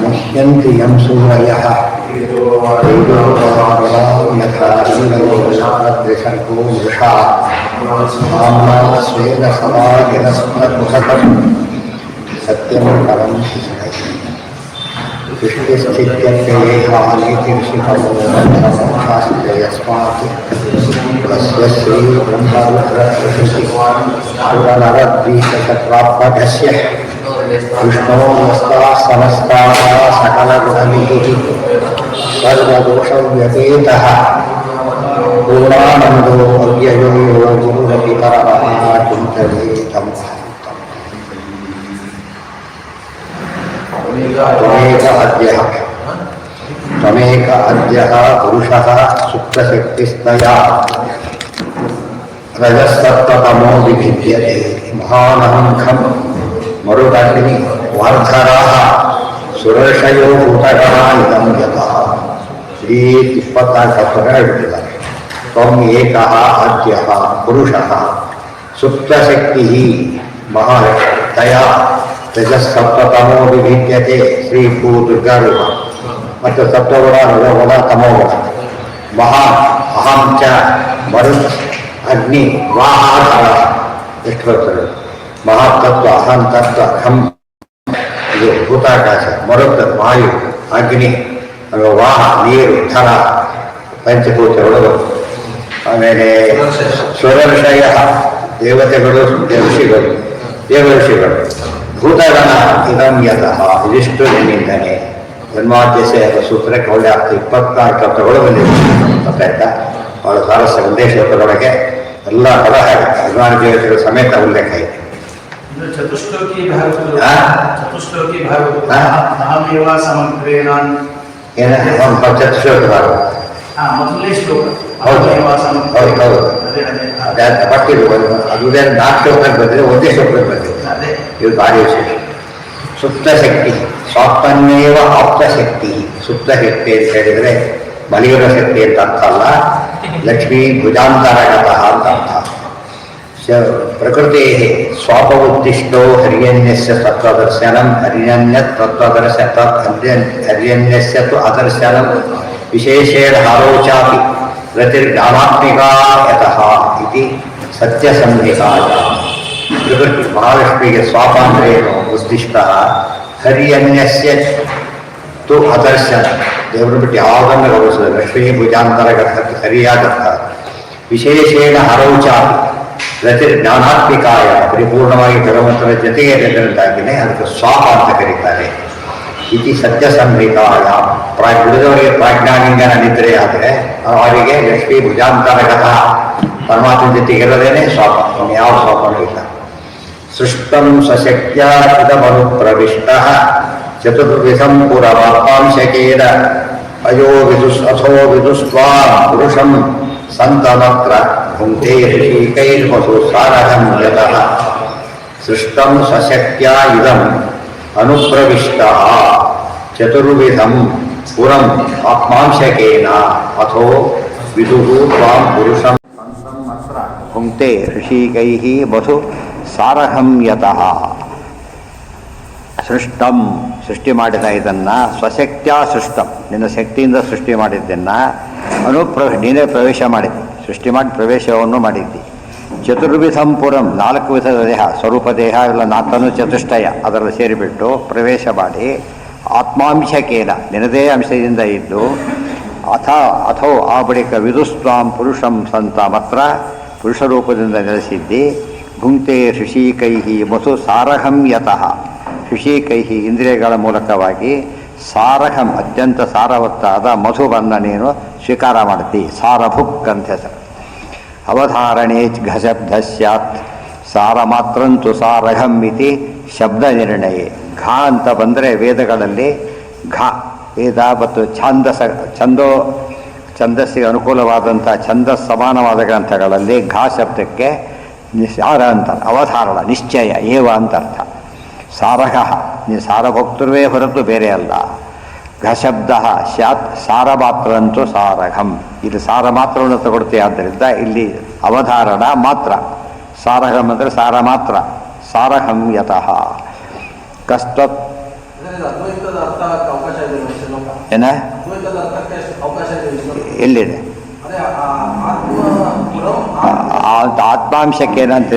मुह्यन्ति यं सूरयः यथा इंद्रसर्गो मृषा आम्ना स्वेन सदा जलस्मृतम् सत्यं परं सृष्टिस्थित्यप्ययेहानीतिर्षितमोक्षास्ते यस्मात् तस्य श्रीब्रह्मरुद्रसुरनरद्वीषशत्रात्मकस्य विष्णो नस्ताः समस्ताः सकलगुणनिधिः सर्वदोषव्यपेतः पूर्णानन्दो अव्ययो यो गुरुरपि परमः चिन्तये तं त्वमेक अद्यः पुरुषः सुप्तशक्तिस्तया रजस्तत्त्वतमो विभिद्यते महानहंखं मरुदग्नि वार्धराः सुरर्षयो भूतगणानिदं यथा ಶ್ರೀ 24 ಹೇಳ್ತಿದ್ದಾರೆ. ತ್ವಂ ಏಕಃ ಅದ್ಯಃ ಪುರುಷಃ ಸುಪ್ತಶಕ್ತಿಃ ಮಹಾಲಕ್ಷ್ಮೀತಯಾ ರಜಸ್ತತ್ವತಮೋ ವಿಭಿದ್ಯತೆ ಶ್ರೀ ಭೂ ದುರ್ಗಾರೂಪ ಮತ್ತು ಸತ್ವಗುಣ ರಜೋಗುಣ ತಮೋಗುಣ ಮಹಾನ್ ಅಹಂ ಚ ಮರುತ್ ಅಗ್ನಿ ವಾಹಾಧರ ಎಷ್ಟು ಬರ್ತದೆ ಮಹಾತತ್ವ ಅಹಂ ತತ್ವ ಖಂ ಇದು ಭೂತಾಕಾಶ ಮರುತ್ ವಾಯು ಅಗ್ನಿ ವಾಹ ನೀರು ಧನ ಪಂಚಭೂತಗಳು ಆಮೇಲೆ ಸ್ವರರ್ಷಯ ದೇವತೆಗಳು ದೇವಋಷಿಗಳು ಭೂತಗಣ ಇದಂ ಯತಃ ಇದಿಷ್ಟು ನಿನ್ನಿಂದನೆ ಜನ್ಮಾದ್ಯಸೆ ಸೂತ್ರಕ್ಕೆ ಒಳ್ಳೆ ಆಗ್ತದೆ 24 ತತ್ವಗಳು ಬಂದಿದೆ ಗೊತ್ತಾಯ್ತಾ ಅವಳ ಸಾರಸ ಒಂದೇ ಶ್ಲೋಕದೊಳಗೆ ಎಲ್ಲ ಪದ ಹಾಗೆ ಅಭಿಮಾನ ದೇವತೆಗಳ ಸಮೇತ ಉಲ್ಲೇಖ ಇದೆ. ಚತುಶ್ಲೋಕಿ ಭಾಗವತ ಚತುಶ್ಲೋಕ ಭಾಗ ಮೊದಲನೇ ಶ್ಲೋಕ ಹೌದು ಪಟ್ಟಿದ್ದು ಅದುದೇ 4 ಶ್ಲೋಕಕ್ಕೆ ಬಂದಿದೆ ಒಂದೇ ಶ್ಲೋಕಕ್ಕೆ ಬಂದಿದೆ. ಇದು ಭಾರಿ ವಿಶೇಷ. ಸುಪ್ತಶಕ್ತಿ ಸ್ವಾತ್ಮನ್ನೇವ ಆಪ್ತಶಕ್ತಿ. ಸುಪ್ತಶಕ್ತಿ ಅಂತ ಹೇಳಿದರೆ ಮಲಿಯುವ ಶಕ್ತಿ ಅಂತ ಅರ್ಥ ಅಲ್ಲ, ಲಕ್ಷ್ಮೀ ಭುಜಾಂತರಗತಃ ಅಂತ ಅರ್ಥ. ಪ್ರಕೃತಿ ಸ್ವಾಪವುದ್ದಿಷ್ಟೋ ಹರಿಯನ್ಯಸ್ಯ ತತ್ವದರ್ಶನಂ ಹರಿಯನ್ಯತ್ ತತ್ವದರ್ಶ ಹರಿಯನ್ಯಸ್ಯ ತು ಅದರ್ಶನಂ ವಿಶೇಷೇಣ ಹಾರೋಚಾಪಿ ರತಿರ್ಗಾಮಾತ್ಮಿಕಾ ಯತಃ ಇತಿ ಸತ್ಯಸಂಹಿತಾಯ. ಪ್ರಕೃತಿ ಮಹಾಲಕ್ಷ್ಮಿಗೆ ಸ್ವಾಪ ಅಂದರೆ ಏನು ಉದ್ದಿಷ್ಟ, ಹರಿಯನ್ಯಸ್ಯ ತು ಅದರ್ಶನ ದೇವರು ಬಿಟ್ಟು ಯಾವುದನ್ನು ಗೌರವಿಸಿದ ಲಕ್ಷ್ಮೀ ಭುಜಾಂತರಗತ ಸರಿಯಾಗತ್ತ ವಿಶೇಷೇಣ ಹರೌಚಾಪಿ ರತಿ ಜ್ಞಾನಾತ್ಮಿಕಾಯ ಪರಿಪೂರ್ಣವಾಗಿ ಭಗವಂತನ ಜೊತೆಗೆ ಇರಬೇಕಾಗಿಯೇ ಅದಕ್ಕೆ ಸ್ವಾಪ ಅಂತ ಕರೀತಾರೆ. ಇತಿ ಸತ್ಯಸಂಹಿತಾಯ. ಉಳಿದವರಿಗೆ ಪ್ರಾಜ್ಞಾಲಿಂಗನ ನಿದ್ರೆ ಆದರೆ ಅವರಿಗೆ ಲಕ್ಷ್ಮೀ ಭುಜಾಂತರಗತ ಪರಮಾತ್ಮ ಜೊತೆಗೆ ಇರೋದೇನೆ ಸ್ವಾಪ, ಯಾವ ಸ್ವಾಪನೂ ಇಲ್ಲ. ಸೃಷ್ಟಂ ಸ್ವಶಕ್ತ್ಯ ಇದಮನು ಪ್ರವಿಷ್ಟ ಚತುರ್ವಿಧಂ ಪುರವಾಪಾಂಶಕೇನ ಅಯೋ ಅಥೋ ವಿದುಸ್ವಾಂ ಪುರುಷಂ ಸಂತಮತ್ರ ಭುಂಕ್ತೆ ಋಷಿಕೈರ್ವಸು ಸಾರಹಂ ಯತಃ. ಸೃಷ್ಟಂ ಸ್ವಶಕ್ತ್ಯ ಇದಂ ಅನುಪ್ರವಿಷ್ಟಃ ಚತುರ್ವಿಧಂ ಪುರಂ ಆತ್ಮಾಂಶಕೇನ ಅಥೋ ವಿದುಃ ತ್ವಾಂ ಪುರುಷಂ ಸಂತಮತ್ರ ಭುಂಕ್ತೆ ಋಷಿಕೈಃ ವಸು ಸಾರಹಂ ಯತಃ. ಸೃಷ್ಟಂ ಸೃಷ್ಟಿ ಮಾಡಿದ ಇದನ್ನು ಸ್ವಶಕ್ತ್ಯ ಸೃಷ್ಟಂ ನಿನ್ನ ಶಕ್ತಿಯಿಂದ ಸೃಷ್ಟಿ ಮಾಡಿದ್ದನ್ನು ನೀನೇ ಪ್ರವೇಶ ಮಾಡಿದ್ದಿ, ಸೃಷ್ಟಿ ಮಾಡಿ ಪ್ರವೇಶವನ್ನು ಮಾಡಿದ್ದಿ. ಚತುರ್ವಿಧಂ ಪುರಂ 4 ವಿಧದ ದೇಹ, ಸ್ವರೂಪ ದೇಹ ಇಲ್ಲ 4 ಚತುಷ್ಟಯ ಅದರಲ್ಲಿ ಸೇರಿಬಿಟ್ಟು ಪ್ರವೇಶ ಮಾಡಿ ಆತ್ಮಾಂಶಕೇನ ನಿನ್ನದೇ ಅಂಶದಿಂದ ಇದ್ದು ಅಥೋ ಆ ಬಳಿಕ ವಿದುಸ್ವಾಂ ಪುರುಷಂ ಸಂತ ಮಾತ್ರ ಪುರುಷ ರೂಪದಿಂದ ನೆಲೆಸಿದ್ದಿ. ಭುಂಕ್ತೆ ಋಷಿಕೈಹಿ ವಸು ಸಾರಹಂ ಯತಃ. ಋಷಿಕೈಹಿ ಇಂದ್ರಿಯಗಳ ಮೂಲಕವಾಗಿ ಸಾರಹಂ ಅತ್ಯಂತ ಸಾರವತ್ತಾದ ಮಧುವನ್ನು ನೀನು ಸ್ವೀಕಾರ ಮಾಡ್ತಿ. ಸಾರಭುಕ್ ಅಂತ ಹೆಸರು. ಅವಧಾರಣೆ ಘಶಬ್ದ ಸ್ಯಾತ್ ಸಾರ ಮಾತ್ರಂತು ಸಾರಹಂ ಇತಿ ಶಬ್ದ ನಿರ್ಣಯ. ಘಾ ಅಂತ ಬಂದರೆ ವೇದಗಳಲ್ಲಿ ಘಾ ವೇದ ಮತ್ತು ಛಂದಸ್ಸಿಗೆ ಅನುಕೂಲವಾದಂಥ ಛಂದಸ್ ಸಮಾನವಾದ ಗ್ರಂಥಗಳಲ್ಲಿ ಘಾ ಶಬ್ದಕ್ಕೆ ಸಾರ ಅಂತ ಅವಧಾರಣ ನಿಶ್ಚಯ ಏವ ಅಂತ ಅರ್ಥ. ಸಾರಹ ನೀ ಸಾರಭಕ್ತರುವೇ ಹೊರತು ಬೇರೆ ಅಲ್ಲ. ಘಶಬ್ದ ಸ್ಯಾತ್ ಸಾರ ಮಾತ್ರ ಅಂತೂ ಸಾರಹಂ. ಇಲ್ಲಿ ಸಾರ ಮಾತ್ರವನ್ನು ತಗೊಳ್ತೀವಿ, ಆದ್ದರಿಂದ ಇಲ್ಲಿ ಅವಧಾರಣ ಮಾತ್ರ ಸಾರಹಂ ಅಂದರೆ ಸಾರ ಮಾತ್ರ. ಸಾರಹಂ ಯತಃ ಕಸ್ತತ್ ಅದ್ವೈತದ ಅರ್ಥಕ್ಕೆ ಅವಕಾಶ ಇದೆ ಶ್ಲೋಕ. ಏನ ಅದ್ವೈತದ ಅರ್ಥಕ್ಕೆ ಅವಕಾಶ ಇದೆ ಶ್ಲೋಕ. ಎಲ್ಲಿದೆ? ಅದೇ ಆತ್ಮ ಪುರಂ ಆತ್ಮಾಂಶಕ್ಕೆ ಏನಂತ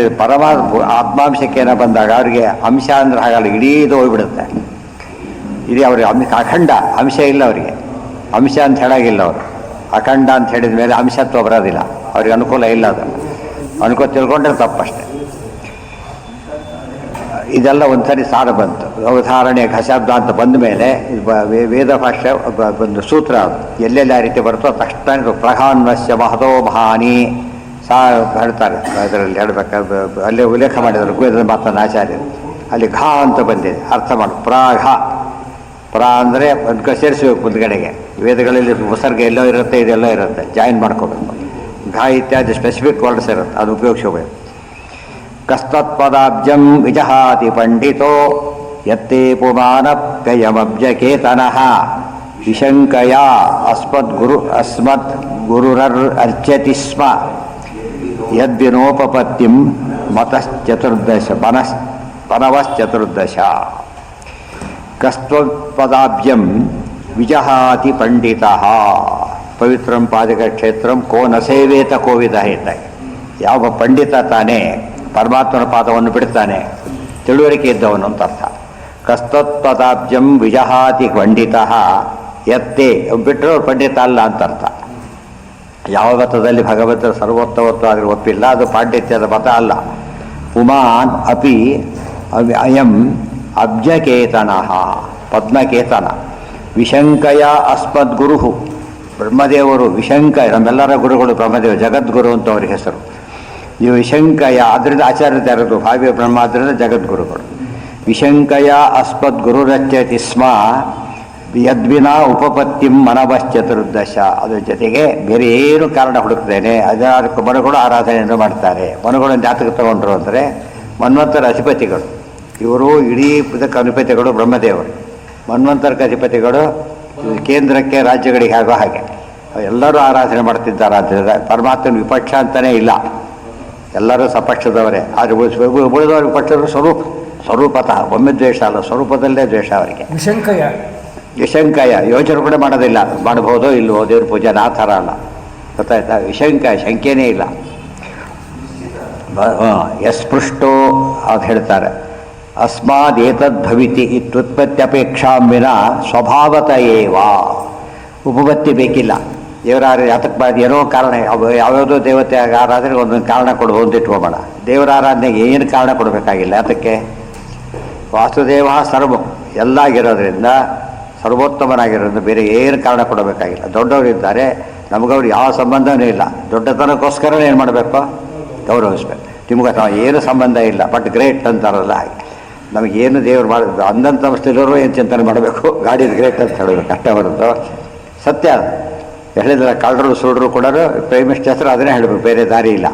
ಆತ್ಮಾಂಶಕ್ಕೇನ ಬಂದಾಗ ಅವರಿಗೆ ಅಂಶ ಅಂದ್ರೆ ಹಾಗಲ್ಲ, ಇಡೀ ಇದು ಹೋಗ್ಬಿಡುತ್ತೆ. ಇಡೀ ಅವ್ರಿಗೆ ಅಖಂಡ ಅಂಶ ಇಲ್ಲ ಅವರಿಗೆ. ಅಂಶ ಅಂತ ಹೇಳಾಗಿಲ್ಲ ಅವರು. ಅಖಂಡ ಅಂತ ಹೇಳಿದ ಮೇಲೆ ಅಂಶತ್ವ ಬರೋದಿಲ್ಲ ಅವ್ರಿಗೆ. ಅನುಕೂಲ ಇಲ್ಲ ಅದನ್ನು. ಅನುಕೂಲ ತಿಳ್ಕೊಂಡ್ರೆ ತಪ್ಪಷ್ಟೆ. ಇದೆಲ್ಲ ಒಂದ್ಸರಿ ಸಾರ ಬಂತು. ಉದಾಹರಣೆ ಶಬ್ದ ಅಂತ ಬಂದ ಮೇಲೆ ವೇದ ಭಾಷೆ ಒಂದು ಸೂತ್ರ ಅದು. ಎಲ್ಲೆಲ್ಲಿ ಆ ರೀತಿ ಬರುತ್ತೋ ತಕ್ಷಣ ಪ್ರಧಾನ್ವಸ್ಯ ಮಹತೋ ಮಹಾನಿ ಹೇಳ್ತಾರೆ. ಅದರಲ್ಲಿ ಹೇಳಬೇಕಾದ್ರೆ ಅಲ್ಲೇ ಉಲ್ಲೇಖ ಮಾಡಿದರು ವೇದದ ಮಾತನ್ನು ಆಚಾರ್ಯರು. ಅಲ್ಲಿ ಘಾ ಅಂತ ಬಂದಿದೆ, ಅರ್ಥ ಮಾಡಿ. ಪ್ರಾಘ ಪ್ರ ಅಂದರೆ ಅದಕ್ಕೆ ಸೇರಿಸಬೇಕು ಮುಂದ್ಗಡೆಗೆ. ವೇದಗಳಲ್ಲಿ ಉಸರ್ಗ ಎಲ್ಲೋ ಇರುತ್ತೆ, ಇದೆಲ್ಲೋ ಇರುತ್ತೆ, ಜಾಯಿನ್ ಮಾಡ್ಕೋಬೇಕು. ಘಾ ಇತ್ಯಾದಿ ಸ್ಪೆಸಿಫಿಕ್ ವರ್ಡ್ಸ್ ಇರುತ್ತೆ, ಅದು ಉಪಯೋಗಿಸಬೇಕು. ಕಸ್ತತ್ಪದಾಬ್ಜಂ ವಿಜಹಾತಿ ಪಂಡಿತೋ ಯತ್ತೇ ಪುಮಾನಪ್ಯಯಮಬ್ಜಕೇತನಃ ವಿಶಂಕಯ ಅಸ್ಮದ್ ಗುರುರರ್ ಅರ್ಚತಿ ಸ್ಮ ಯದ್ವಿನೋಪಪತ್ತಿಂ ಮತಶ್ಚತುರ್ದಶ ಪನವಶ್ಚತುರ್ದಶ. ಕಸ್ತತ್ಪದಾಬ್ಜಂ ವಿಜಹಾತಿ ಪಂಡಿತಃ ಪವಿತ್ರಂ ಪಾದಕ ಕ್ಷೇತ್ರಂ ಕೋ ನ ಸೇವೇತ ಕೋವಿದ ಹೇತ. ಯಾವ ಪಂಡಿತ ತಾನೇ ಪರಮಾತ್ಮನ ಪಾದವನ್ನು ಬಿಡ್ತಾನೆ, ತಿಳುವಳಿಕೆ ಇದ್ದವನು ಅಂತ ಅರ್ಥ. ಕಸ್ತತ್ಪದಾಬ್ಜಂ ವಿಜಹಾತಿ ಪಂಡಿತಃ ಯತ್ತೇ ಬಿಟ್ಟರು ಪಂಡಿತ ಅಲ್ಲ ಅಂತ ಅರ್ಥ. ಯಾವ ಮತದಲ್ಲಿ ಭಗವಂತನ ಸರ್ವೋತ್ತಮತ್ವ ಆದರೆ ಒಪ್ಪಿಲ್ಲ, ಅದು ಪಾಂಡಿತ್ಯದ ಮತ ಅಲ್ಲ. ಪುಮಾನ್ ಅಪಿ ಅಯಂ ಅಬ್ಜಕೇತನಃ ಪದ್ಮಕೇತನ. ವಿಶಂಕಯ ಅಸ್ಮದ್ಗುರು ಬ್ರಹ್ಮದೇವರು. ವಿಶಂಕಯ ನಮ್ಮೆಲ್ಲರ ಗುರುಗಳು ಬ್ರಹ್ಮದೇವ, ಜಗದ್ಗುರು ಅಂತ ಅವ್ರ ಹೆಸರು. ನೀವು ವಿಶಂಕಯ ಅದರಿಂದ ಆಚಾರ್ಯ ತರದು ಭಾವ್ಯ ಬ್ರಹ್ಮ, ಆದ್ದರಿಂದ ಜಗದ್ಗುರುಗಳು. ವಿಶಂಕಯ ಅಸ್ಮದ್ಗುರುರಚ್ಯತಿ ಸ್ಮ ಯದ್ವಿನಾ ಉಪಪತ್ತಿಂ ಮನವಶ್ಚತುರ್ದಶ. ಅದ್ರ ಜೊತೆಗೆ ಬೇರೆ ಏನು ಕಾರಣ ಹುಡುಕ್ತೇನೆ. ಅದಕ್ಕೆ ಮನುಗಳು ಆರಾಧನೆಯನ್ನು ಮಾಡ್ತಾರೆ. ಮನುಗಳನ್ನು ಜಾತಕ ತಗೊಂಡ್ರು ಅಂದರೆ ಮನ್ವಂತರ ಅಧಿಪತಿಗಳು ಇವರು. ಇಡೀ ಇದಕ್ಕೆ ಅಧಿಪತಿಗಳು ಬ್ರಹ್ಮದೇವರು. ಮನ್ವಂತರಕ್ಕೆ ಅಧಿಪತಿಗಳು ಕೇಂದ್ರಕ್ಕೆ, ರಾಜ್ಯಗಳಿಗೆ ಆಗೋ ಹಾಗೆ ಎಲ್ಲರೂ ಆರಾಧನೆ ಮಾಡ್ತಿದ್ದಾರೆ. ಆದ್ದರಿಂದ ಪರಮಾತ್ಮನ ವಿಪಕ್ಷ ಅಂತಲೇ ಇಲ್ಲ, ಎಲ್ಲರೂ ಸಪಕ್ಷದವರೇ. ಆದರೆ ಉಳಿದವರ ವಿಪಕ್ಷರು ಸ್ವರೂಪತಃ ಒಮ್ಮೆ ದ್ವೇಷ ಅಲ್ಲ, ಸ್ವರೂಪದಲ್ಲೇ ದ್ವೇಷ ಅವರಿಗೆ. ವಿಶಂಕಯ ಯೋಚನೆ ಕೂಡ ಮಾಡೋದಿಲ್ಲ, ಮಾಡಬಹುದೋ ಇಲ್ಲವೋ ದೇವ್ರ ಪೂಜೆ ಆ ಥರ ಅಲ್ಲ, ಗೊತ್ತಾಯ್ತಾ. ವಿಶಂಕಯ ಶಂಕೆನೇ ಇಲ್ಲ. ಯಸ್ಪೃಷ್ಟೋ ಅದು ಹೇಳ್ತಾರೆ. ಅಸ್ಮಾದ್ ಏತದ್ ಭವಿತಿ ಇತ್ಯುತ್ಪತ್ತ್ಯಪೇಕ್ಷಾಂ ವಿನಾ ಸ್ವಭಾವತ ಏವ. ಉಪಪತ್ತಿ ಬೇಕಿಲ್ಲ. ದೇವರಾರ ಯಾತಕ್ಕೆ ಮಾಡಿ ಏನೋ ಕಾರಣ, ಯಾವ್ಯಾವುದೋ ದೇವತೆ ಆರಾಧನೆ ಒಂದೊಂದು ಕಾರಣ ಕೊಡ್ಬೋದು ಅಂತ ಇಟ್ಕೋಬೇಡ. ದೇವರ ಆರಾಧನೆಗೆ ಏನು ಕಾರಣ ಕೊಡಬೇಕಾಗಿಲ್ಲ. ಯಾತಕ್ಕೆ? ವಾಸುದೇವ ಸರ್ವ ಎಲ್ಲ ಆಗಿರೋದ್ರಿಂದ, ಸರ್ವೋತ್ತಮನಾಗಿರೋದ್ರಿಂದ ಬೇರೆ ಏನು ಕಾರಣ ಕೊಡಬೇಕಾಗಿಲ್ಲ. ದೊಡ್ಡವರಿದ್ದಾರೆ, ನಮಗವ್ರು ಯಾವ ಸಂಬಂಧವೂ ಇಲ್ಲ. ದೊಡ್ಡತನಕ್ಕೋಸ್ಕರ ಏನು ಮಾಡಬೇಕು? ಗೌರವಿಸ್ಬೇಕು. ನಿಮ್ಗೆ ಏನು ಸಂಬಂಧ ಇಲ್ಲ, ಬಟ್ ಗ್ರೇಟ್ ಅಂತಾರಲ್ಲ ಹಾಗೆ. ನಮಗೇನು ದೇವರು ಮಾಡಿದ್ರು ಅಂದಂಥ ವಸ್ತುಲಿರೋ ಏನು ಚಿಂತನೆ ಮಾಡಬೇಕು. ಗಾಡಿದು ಗ್ರೇಟ್ ಅಂತ ಹೇಳಬೇಕು ಕಷ್ಟ ಬರುತ್ತೋ. ಸತ್ಯ ಅದು ಹೇಳಿದ್ರೆ ಕಳ್ಳರು ಸುಳ್ರು ಕೂಡ ಪ್ರೇಮಿಷ್ಠರು ಅದನ್ನೇ ಹೇಳಬೇಕು, ಬೇರೆ ದಾರಿ ಇಲ್ಲ.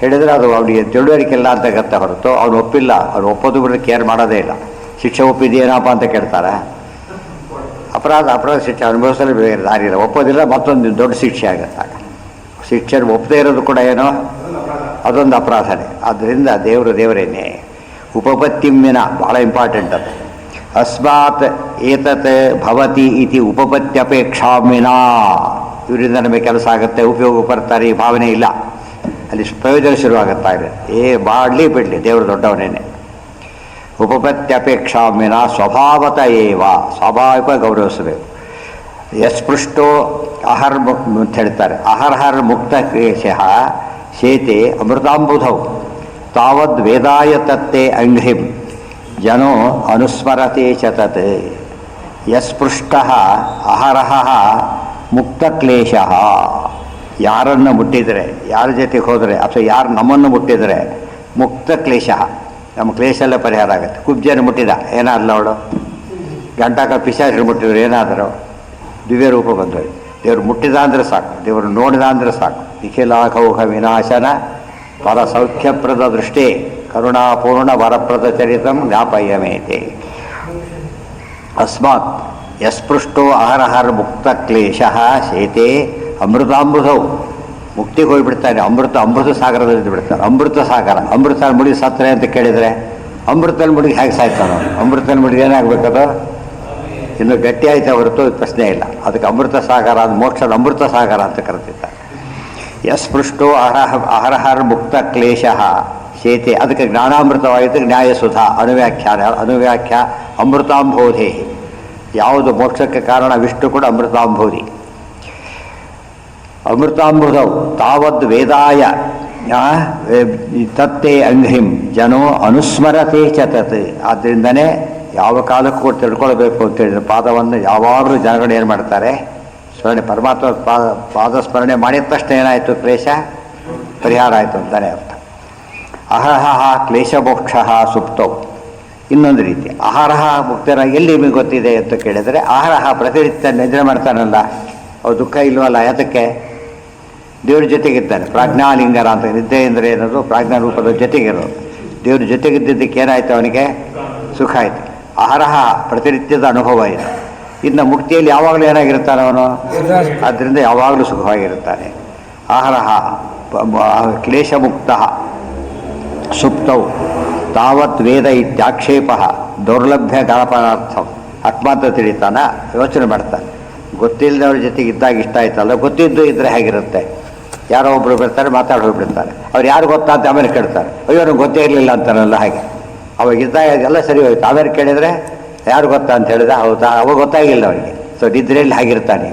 ಹೇಳಿದರೆ ಅದು ಅವನಿಗೆ ತಿಳುವಳಿಕೆ ಇಲ್ಲ ಅಂತ ಗೊತ್ತ ಹೊರತು ಅವ್ನು ಒಪ್ಪಿಲ್ಲ. ಅವ್ನು ಒಪ್ಪೋದು ಬಿಡೋದು ಕೇರ್ ಮಾಡೋದೇ ಇಲ್ಲ. ಶಿಕ್ಷೆ ಒಪ್ಪಿದೆಯೇನಪ್ಪ ಅಂತ ಕೇಳ್ತಾರೆ. ಅಪರಾಧ ಶಿಕ್ಷೆ ಅನುಭವಿಸಲು ಬೇರೆ ದಾರಿ ಇಲ್ಲ. ಒಪ್ಪೋದಿಲ್ಲ, ಮತ್ತೊಂದು ದೊಡ್ಡ ಶಿಕ್ಷೆ ಆಗುತ್ತೆ. ಶಿಕ್ಷೆ ಒಪ್ಪದೇ ಇರೋದು ಕೂಡ ಏನೋ ಅದೊಂದು ಅಪರಾಧನೇ. ಆದ್ದರಿಂದ ದೇವರೇನೇ. ಉಪಪತ್ತಿಮ್ಮಿನ ಭಾಳ ಇಂಪಾರ್ಟೆಂಟ್ ಅದು. ಅಸ್ಮಾತ್ ಏತತ್ ಭವತಿ ಇತಿ ಉಪಪತ್ತ್ಯಪೇಕ್ಷಾಮಿನ. ಇವರಿಂದ ನಮಗೆ ಕೆಲಸ ಆಗುತ್ತೆ, ಉಪಯೋಗ ಬರ್ತಾರೆ, ಈ ಭಾವನೆ ಇಲ್ಲ. ಅಲ್ಲಿ ಪ್ರಯೋಜನ ಶುರುವಾಗುತ್ತಾ ಇದೆ. ಮಾಡಲಿ ಬಿಡಲಿ ದೇವರು ದೊಡ್ಡವನೇನೆ. ಉಪಪತ್ತ್ಯಪೇಕ್ಷಾಮಿನ ಸ್ವಭಾವತ ಏವ. ಸ್ವಾಭಾವಿಕ ಗೌರವಿಸಬೇಕು. ಯಸ್ಪೃಷ್ಟೋ ಅಂತ ಹೇಳ್ತಾರೆ. ಅಹರ್ಹರ್ ಮುಕ್ತ ಕ್ಲೇಶಃ ಶೇತೆ ಅಮೃತಾಂಬುಧೌ ತಾವದ್ ವೇದಾಯ ತತ್ತೆ ಅಂಘ್ರಿಂ ಜನೋ ಅನುಸ್ಮರತೆ ಚ ತತ್. ಯಸ್ಪೃಷ್ಟಃ ಅಹರಹಃ ಮುಕ್ತಕ್ಲೇಶಃ. ಯಾರನ್ನು ಮುಟ್ಟಿದರೆ, ಯಾರ ಜೊತೆಗೆ ಹೋದರೆ, ಅಥವಾ ಯಾರು ನಮ್ಮನ್ನು ಮುಟ್ಟಿದರೆ ಮುಕ್ತಕ್ಲೇಶ, ನಮ್ಮ ಕ್ಲೇಶ ಎಲ್ಲ ಪರಿಹಾರ ಆಗುತ್ತೆ. ಕುಬ್ಜನ ಮುಟ್ಟಿದ ಏನಾದಲ್ಲ ಅವಳು, ಗಂಟಾಕ ಪಿಶಾಚರು ಮುಟ್ಟಿದ್ರು ಏನಾದರೂ ದಿವ್ಯ ರೂಪ ಬಂದವು. ದೇವರು ಮುಟ್ಟಿದ ಅಂದರೆ ಸಾಕು, ದೇವರು ನೋಡಿದ ಅಂದರೆ ಸಾಕು. ನಿಖಿಲಾಘೌಘ ವಿನಾಶನ ಪರ ಸೌಖ್ಯಪ್ರದ ದೃಷ್ಟಿ ಕರುಣಾಪೂರ್ಣ ವರಪ್ರದ ಚರಿತಂ ಜ್ಞಾಪಯಮೇತೆ. ಅಸ್ಮಾತ್ ಯಸ್ಪೃಷ್ಟೋ ಅಹರಹರ್ ಮುಕ್ತ ಕ್ಲೇಶ ಶೇತೆ ಅಮೃತಾಂಬುಧೌ ಮುಕ್ತಿಗೆ ಹೋಗಿಬಿಡ್ತಾನೆ, ಅಮೃತ ಸಾಗರದಲ್ಲಿ ಬಿಡ್ತಾನೆ. ಅಮೃತ ಸಾಗರ ಮುಳುಗಿ ಸತ್ತರೆ ಅಂತ ಕೇಳಿದರೆ ಅಮೃತದಲ್ಲಿ ಮುಳುಗಿ ಹೇಗೆ ಸಾಯ್ತಾನೋ? ಅಮೃತದಲ್ಲಿ ಮುಳುಗಿ ಏನಾಗಬೇಕದು? ಇನ್ನು ಗಟ್ಟಿ ಆಯ್ತಾ ಹೊರತು ಪ್ರಶ್ನೆ ಇಲ್ಲ. ಅದಕ್ಕೆ ಅಮೃತ ಸಾಗರ, ಅದು ಮೋಕ್ಷದ ಅಮೃತ ಸಾಗರ ಅಂತ ಕರೆದಿದ್ದಾರೆ. ಯಸ್ಪೃಷ್ಟೋ ಅಹರಹರ್ ಮುಕ್ತ ಕ್ಲೇಶ ಶೇತೆ, ಅದಕ್ಕೆ ಜ್ಞಾನಾಮೃತವಾಗಿದ್ದು ನ್ಯಾಯಸುಧಾ ಅನುವ್ಯಾಖ್ಯ ಅಮೃತಾಂಬೋಧಿ. ಯಾವುದು ಮೋಕ್ಷಕ್ಕೆ ಕಾರಣ? ವಿಷ್ಣು ಕೂಡ ಅಮೃತಾಂಬೋಧಿ. ಅಮೃತಾಂಬುಧವು ತಾವದ್ ವೇದಾಯ ತತ್ತೇ ಅಂಘ್ರಿಂ ಜನೋ ಅನುಸ್ಮರತೆ ಚ ತತ್. ಆದ್ದರಿಂದನೇ ಯಾವ ಕಾಲಕ್ಕೂ ತಿಳ್ಕೊಳ್ಬೇಕು ಅಂತೇಳಿದ್ರೆ ಪಾದವನ್ನು ಯಾವಾಗಲೂ ಜನಗಳು ಏನು ಮಾಡ್ತಾರೆ? ಸ್ಮರಣೆ, ಪರಮಾತ್ಮ ಪಾದ ಸ್ಮರಣೆ ಮಾಡಿದ ತಕ್ಷಣ ಏನಾಯಿತು? ಕ್ಲೇಶ ಪರಿಹಾರ ಆಯಿತು ಅಂತಾನೆ ಅರ್ಥ. ಅಹರಹ ಕ್ಲೇಶಮೋಕ್ಷ ಸುಪ್ತವು. ಇನ್ನೊಂದು ರೀತಿ ಆಹಾರಹ ಮುಕ್ತರ ಎಲ್ಲಿ ನಿಮಗೆ ಗೊತ್ತಿದೆ ಅಂತ ಕೇಳಿದರೆ, ಆಹಾರಹ ಪ್ರತಿನಿತ್ಯ ನಿದ್ರೆ ಮಾಡ್ತಾನಲ್ಲ, ಅವು ದುಃಖ ಇಲ್ವಲ್ಲ. ಯಾತಕ್ಕೆ? ದೇವ್ರ ಜೊತೆಗಿದ್ದಾನೆ. ಪ್ರಾಜ್ಞಾಲಿಂಗರ ಅಂತ. ನಿದ್ದೆ ಅಂದರೆ ಏನದು? ಪ್ರಾಜ್ಞಾ ರೂಪದ ಜೊತೆಗಿರೋದು. ದೇವ್ರ ಜೊತೆಗಿದ್ದಕ್ಕೆ ಏನಾಯಿತು? ಅವನಿಗೆ ಸುಖ ಆಯಿತು. ಆಹಾರಹ ಪ್ರತಿನಿತ್ಯದ ಅನುಭವ ಇದೆ. ಇನ್ನು ಮುಕ್ತಿಯಲ್ಲಿ ಯಾವಾಗಲೂ ಏನಾಗಿರ್ತಾನೆ ಅವನು? ಆದ್ದರಿಂದ ಯಾವಾಗಲೂ ಸುಖವಾಗಿರುತ್ತಾನೆ. ಆಹಾರಹ ಕ್ಲೇಶಮುಕ್ತ ಸುಪ್ತವು ತಾವತ್ ವೇದ ಇತ್ಯಾಕ್ಷೇಪ ದೌರ್ಲಭ್ಯ ಕಲ್ಪನಾರ್ಥಂ. ಅತ್ಮಾತ್ರ ತಿಳಿತಾನ, ಯೋಚನೆ ಮಾಡ್ತಾನೆ. ಗೊತ್ತಿಲ್ಲದವ್ರ ಜೊತೆಗೆ ಇದ್ದಾಗ ಇಷ್ಟ ಆಯ್ತಲ್ಲ, ಗೊತ್ತಿದ್ದು ಇದ್ದರೆ ಹೇಗಿರುತ್ತೆ? ಯಾರೋ ಒಬ್ಬರು ಬರ್ತಾರೆ, ಮಾತಾಡಿ ಹೋಗ್ಬಿಡ್ತಾರೆ. ಅವ್ರು ಯಾರು ಗೊತ್ತಾ ಅಂತ ಆಮೇಲೆ ಕೇಳ್ತಾರೆ. ಅಯ್ಯೋ ನನಗೆ ಗೊತ್ತೇ ಇರಲಿಲ್ಲ ಅಂತಾರಲ್ಲ. ಹಾಗೆ ಅವಾಗ ಇದ್ದಾಗ ಎಲ್ಲ ಸರಿ ಹೋಯ್ತು. ಆಮೇಲೆ ಕೇಳಿದರೆ ಯಾರು ಗೊತ್ತಾ ಅಂತ ಹೇಳಿದ್ರೆ ಹೌದಾ, ಅವಾಗ ಗೊತ್ತಾಗಿಲ್ಲ ಅವನಿಗೆ. ಸೊ ನಿದ್ರೆಯಲ್ಲಿ ಹಾಗಿರ್ತಾನೆ.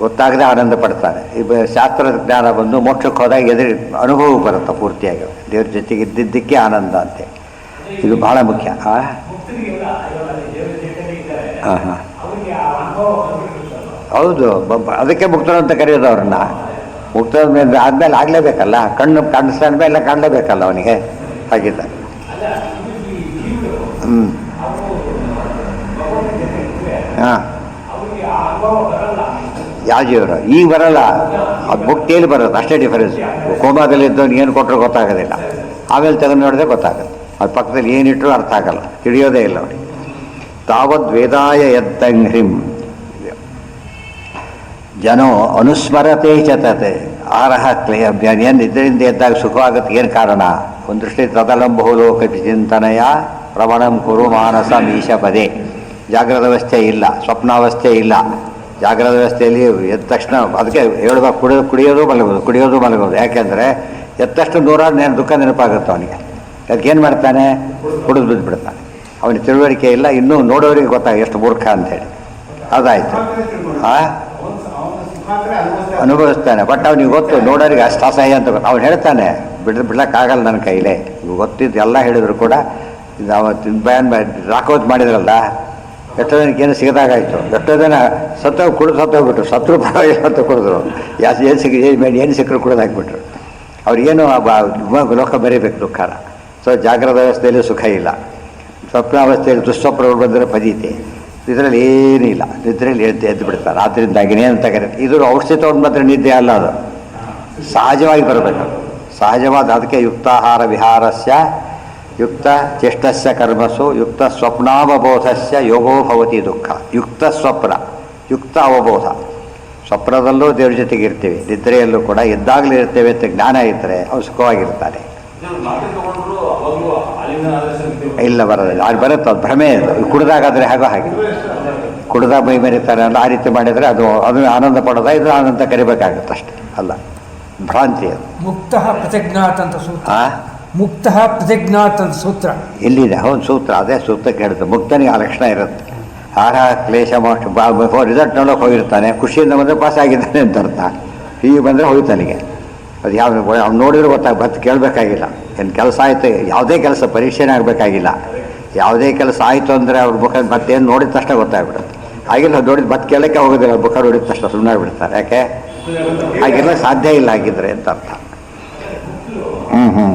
ಗೊತ್ತಾಗದೆ ಆನಂದ ಪಡ್ತಾನೆ. ಈಗ ಶಾಸ್ತ್ರದ ಜ್ಞಾನ ಬಂದು ಮೋಕ್ಷಕ್ಕೆ ಹೋದಾಗ ಅನುಭವ ಬರುತ್ತೆ ಪೂರ್ತಿಯಾಗಿ. ದೇವ್ರ ಜೊತೆಗೆ ಇದ್ದಿದ್ದಕ್ಕೆ ಆನಂದ ಅಂತೆ. ಇದು ಬಹಳ ಮುಖ್ಯ. ಹಾಂ ಹಾಂ ಹೌದು. ಅದಕ್ಕೆ ಮುಕ್ತರು ಅಂತ ಕರೆಯೋದು ಅವ್ರನ್ನ. ಮುಕ್ತ ಆದಮೇಲೆ ಆಗಲೇಬೇಕಲ್ಲ, ಕಣ್ಣು ಕಾಣಿಸ್ತಾನ ಮೇಲೆ ಕಾಣಲೇಬೇಕಲ್ಲ ಅವನಿಗೆ. ಹಾಗಿದ್ದ ಹಾಂ ಯಾವ ಜೀವರು ಈಗ ಬರಲ್ಲ, ಅದು ಮುಕ್ತಿಯಲ್ಲಿ ಬರೋದು, ಅಷ್ಟೇ ಡಿಫರೆನ್ಸ್. ಕೋಮಾದಲ್ಲಿ ಇದ್ದವನಿಗೆ ಏನು ಕೊಟ್ಟರು ಗೊತ್ತಾಗೋದಿಲ್ಲ. ಆಮೇಲೆ ತೆಗೆದು ನೋಡಿದ್ರೆ ಗೊತ್ತಾಗುತ್ತೆ. ಅದು ಪಕ್ಕದಲ್ಲಿ ಏನಿಟ್ಟರು ಅರ್ಥ ಆಗಲ್ಲ, ತಿಳಿಯೋದೇ ಇಲ್ಲ ಅವನಿಗೆ. ತಾವದ್ ವೇದಾಯ ಯತ್ತಂಘ್ರಿಂ ಜನೋ ಅನುಸ್ಮರತೆ ಚತತೆ. ಆರಹ ಕ್ಲೇಹ ಏನು ಇದರಿಂದ ಎದ್ದಾಗ ಸುಖವಾಗುತ್ತೆ. ಏನು ಕಾರಣ? ಒಂದು ದೃಷ್ಟಿ ತದಲಂಬಹು ಲೋಕ ಚಿಂತನೆಯ ಪ್ರವಣಂ ಕುರು ಮಾನಸ ಮೀಶ ಪದೇ. ಜಾಗ್ರದ ವ್ಯವಸ್ಥೆ ಇಲ್ಲ, ಸ್ವಪ್ನಾವಸ್ಥೆ ಇಲ್ಲ. ಜಾಗ್ರದ ವ್ಯವಸ್ಥೆಯಲ್ಲಿ ಎದ್ದ ತಕ್ಷಣ ಅದಕ್ಕೆ ಹೇಳುವಾಗ ಕುಡಿಯೋದು ಮಲಗೋದು. ಯಾಕೆಂದರೆ ಎದ್ದ ತಕ್ಷಣ ನೂರಾರು ದುಃಖ ನೆನಪಾಗುತ್ತೆ ಅವನಿಗೆ. ಅದಕ್ಕೇನು ಮಾಡ್ತಾನೆ? ಕುಡಿದು ಬಿದ್ದು ಬಿಡ್ತಾನೆ. ಅವನಿಗೆ ತಿಳುವಳಿಕೆ ಇಲ್ಲ. ಇನ್ನೂ ನೋಡೋರಿಗೆ ಗೊತ್ತಾಗ ಎಷ್ಟು ಮೂರ್ಖ ಅಂಥೇಳಿ. ಅದಾಯಿತು. ಅನುಭವಿಸ್ತಾನೆ. ಬಟ್ ಅವನಿಗೆ ಗೊತ್ತು, ನೋಡೋರಿಗೆ ಅಷ್ಟು ಅಸಹ್ಯ ಅಂತ ಗೊತ್ತು. ಅವ್ನು ಹೇಳ್ತಾನೆ, ಬಿಡ್ಲಕ್ಕಾಗಲ್ಲ ನನ್ನ ಕೈಲೇ. ಗೊತ್ತಿದ್ದು ಎಲ್ಲ ಹೇಳಿದ್ರು ಕೂಡ ಅವತ್ತು ಬ್ಯಾನ್ ರಾಕೋತ್ ಮಾಡಿದ್ರಲ್ಲ, ಎಷ್ಟೋ ಜನಕ್ಕೆ ಏನು ಸಿಗದಾಗಾಯಿತು. ಎಷ್ಟೋ ಜನ ಸತ್ತೋಗ್ಬಿಟ್ರು. ಸತ್ರು ಪರವಾಗಿಲ್ಲ ಅಂತ ಕುಡಿದ್ರು. ಏನು ಸಿಕ್ಕರು ಕುಡಿದಾಕ್ಬಿಟ್ರು. ಅವ್ರಿಗೇನು ಲೋಕ ಬರೀಬೇಕು ದುಃಖನ. ಸೊ ಜಾಗ್ರದ ವ್ಯವಸ್ಥೆಯಲ್ಲಿ ಸುಖ ಇಲ್ಲ, ಸ್ವಪ್ನಾವಸ್ಥೆಯಲ್ಲಿ ದುಸ್ವಪ್ನಗಳು ಬಂದರೆ ಪದೀತೆ. ಇದರಲ್ಲಿ ಏನೂ ಇಲ್ಲ. ನಿದ್ರೆಯಲ್ಲಿ ಎದ್ದು ಬಿಡ್ತಾರೆ. ಆದ್ದರಿಂದಾಗಿನೇ ಅಂತ ಕರೀತಾರೆ. ಇದು ಔಷಧಿ ತೊಗೊಂಡು ಮಾತ್ರ ನಿದ್ದೆ ಅಲ್ಲ, ಅದು ಸಹಜವಾಗಿ ಬರಬೇಕು. ಸಹಜವಾದ. ಅದಕ್ಕೆ ಯುಕ್ತಾಹಾರ ವಿಹಾರಸ್ಯ ಯುಕ್ತ ಚೇಷ್ಟಸ್ಯ ಕರ್ಮಸು ಯುಕ್ತ ಸ್ವಪ್ನಾವಬೋಧಸ್ಯ ಯೋಗೋ ಭವತಿ ದುಃಖ. ಯುಕ್ತ ಸ್ವಪ್ನ, ಯುಕ್ತ ಅವಬೋಧ. ಸ್ವಪ್ನದಲ್ಲೂ ದೇವ್ರ ಜೊತೆಗೆ ಇರ್ತೀವಿ, ನಿದ್ರೆಯಲ್ಲೂ ಕೂಡ ಎದ್ದಾಗಲೇ ಇರ್ತೇವೆ ಅಂತ ಜ್ಞಾನ ಇದ್ದರೆ ಅವ್ನು ಸುಖವಾಗಿರ್ತಾನೆ. ಇಲ್ಲ, ಬರೋದಿಲ್ಲ. ಅದು ಬರುತ್ತೆ, ಅದು ಭ್ರಮೆ. ಕುಡ್ದಾಗಾದರೆ ಹಾಗೆ ಕುಡ್ದಾಗ ಮೈ ಮೆರಿತಾರೆ ಅಲ್ಲ, ಆ ರೀತಿ ಮಾಡಿದರೆ ಅದು ಆನಂದ ಪಡೋದ, ಇದು ಆನಂದ ಕರಿಬೇಕಾಗುತ್ತೆ ಅಷ್ಟೇ. ಅಲ್ಲ, ಭ್ರಾಂತಿ ಅದು. ಮುಕ್ತ ಪ್ರತಿಜ್ಞಾತ್ ಅಂತ ಸೂತ್ರ. ಮುಕ್ತ ಪ್ರತಿಜ್ಞಾತ್ ಅಂತ ಸೂತ್ರ ಎಲ್ಲಿದೆ? ಹೌದು, ಸೂತ್ರ. ಅದೇ ಸೂತ್ರಕ್ಕೆ ಹೇಳುತ್ತೆ. ಮುಕ್ತನಿಗೆ ಆ ಲಕ್ಷಣ ಇರುತ್ತೆ. ಆಹಾರ ಕ್ಲೇಶ ಮೋಕ್ಷ ರಿಸಲ್ಟ್ ನೋಡೋಕೆ ಹೋಗಿರ್ತಾನೆ. ಖುಷಿಯಿಂದ ಬಂದರೆ ಪಾಸ್ ಆಗಿದ್ದಾನೆ ಅಂತ ಅರ್ಥ. ಹೀಗೆ ಬಂದರೆ ಹೋಗ್ತಾನಿಗೆ. ಅದು ಯಾವ ಅವ್ನು ನೋಡಿದ್ರೆ ಬತ್ತು ಕೇಳಬೇಕಾಗಿಲ್ಲ. ಏನು ಕೆಲಸ ಆಯಿತು, ಯಾವುದೇ ಕೆಲಸ ಪರೀಕ್ಷೆನೇ ಆಗಬೇಕಾಗಿಲ್ಲ. ಯಾವುದೇ ಕೆಲಸ ಆಯಿತು ಅಂದರೆ ಅವ್ರ ಮುಖ ಮತ್ತೇನು ನೋಡಿದ ತಕ್ಷಣ ಗೊತ್ತಾಗ್ಬಿಡುತ್ತೆ. ಹಾಗಿಲ್ಲ, ನೋಡಿದ ಮತ್ತೆ ಕೇಳೋಕ್ಕೆ ಹೋಗೋದಿಲ್ಲ. ಮುಖ ನೋಡಿದ ತಕ್ಷಣ ಸುಮ್ಮನೆ ಬಿಡ್ತಾರೆ. ಯಾಕೆ? ಹಾಗೆಲ್ಲ ಸಾಧ್ಯ ಇಲ್ಲ ಆಗಿದ್ರೆ ಅಂತ ಅರ್ಥ. ಹಾಂ ಹಾಂ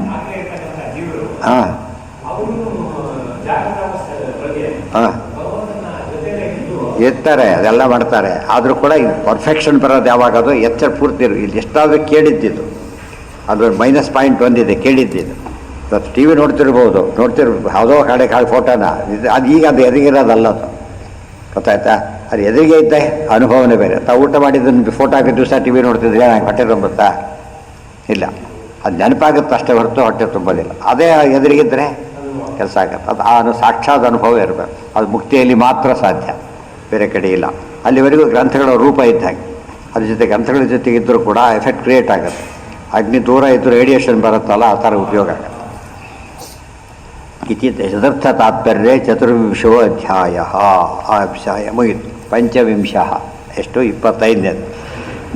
ಎತ್ತಾರೆ, ಅದೆಲ್ಲ ಮಾಡ್ತಾರೆ. ಆದರೂ ಕೂಡ ಇದು ಪರ್ಫೆಕ್ಷನ್ ಬರೋದು ಯಾವಾಗ? ಅದು ಎಚ್ಚರ ಪೂರ್ತಿ ಇಲ್ಲಿ ಎಷ್ಟಾದರೂ ಕೇಳಿದ್ದಿದ್ದು ಅದು -1 ಒಂದಿದೆ ಕೇಳಿದ್ದಿದ್ದು. ಇವತ್ತು ಟಿ ವಿ ನೋಡ್ತಿರ್ಬೋದು, ಯಾವುದೋ ಕಡೆ ಫೋಟೋನ ಅದು ಈಗ ಅದು ಎದುರಿಗಿರೋದಲ್ಲ. ಅದು ಗೊತ್ತಾಯ್ತಾ? ಅದು ಎದುರಿಗೆ ಇದ್ದೆ ಅನುಭವನೇ ಬೇರೆ. ತಾವು ಊಟ ಮಾಡಿದ್ದನ್ನು ಫೋಟೋ ಹಾಕಿದ ದಿವಸ ಟಿ ವಿ ನೋಡ್ತಿದ್ರೆ ನಂಗೆ ಹೊಟ್ಟೆ ತುಂಬುತ್ತಾ? ಇಲ್ಲ. ಅದು ನೆನಪಾಗುತ್ತೆ ಅಷ್ಟೇ ಹೊರತು ಹೊಟ್ಟೆ ತುಂಬೋದಿಲ್ಲ. ಅದೇ ಎದುರಿಗಿದ್ರೆ ಕೆಲಸ ಆಗುತ್ತೆ. ಅದು ಆ ಸಾಕ್ಷಾತ್ ಅನುಭವ ಇರಬೇಕು. ಅದು ಮುಕ್ತಿಯಲ್ಲಿ ಮಾತ್ರ ಸಾಧ್ಯ, ಬೇರೆ ಕಡೆ ಇಲ್ಲ. ಅಲ್ಲಿವರೆಗೂ ಗ್ರಂಥಗಳ ರೂಪ ಇದ್ದ ಹಾಗೆ, ಅದ್ರ ಜೊತೆ ಗ್ರಂಥಗಳ ಜೊತೆಗಿದ್ದರೂ ಕೂಡ ಎಫೆಕ್ಟ್ ಕ್ರಿಯೇಟ್ ಆಗುತ್ತೆ. ಅಗ್ನಿ ದೂರ ಇದ್ದರೂ ರೇಡಿಯೇಷನ್ ಬರುತ್ತಲ್ಲ, ಆ ಥರ ಉಪಯೋಗ ಆಗುತ್ತೆ. ಇತಿ ಚತುರ್ಥ ತಾತ್ಪರ್ಯ ಚತುರ್ವಿಂಶೋ ಅಧ್ಯಾಯ. ಆ ಅಧ್ಯಾಯ ಮುಗಿತು. ಪಂಚವಿಂಶ ಎಷ್ಟು? 25ನೇದು.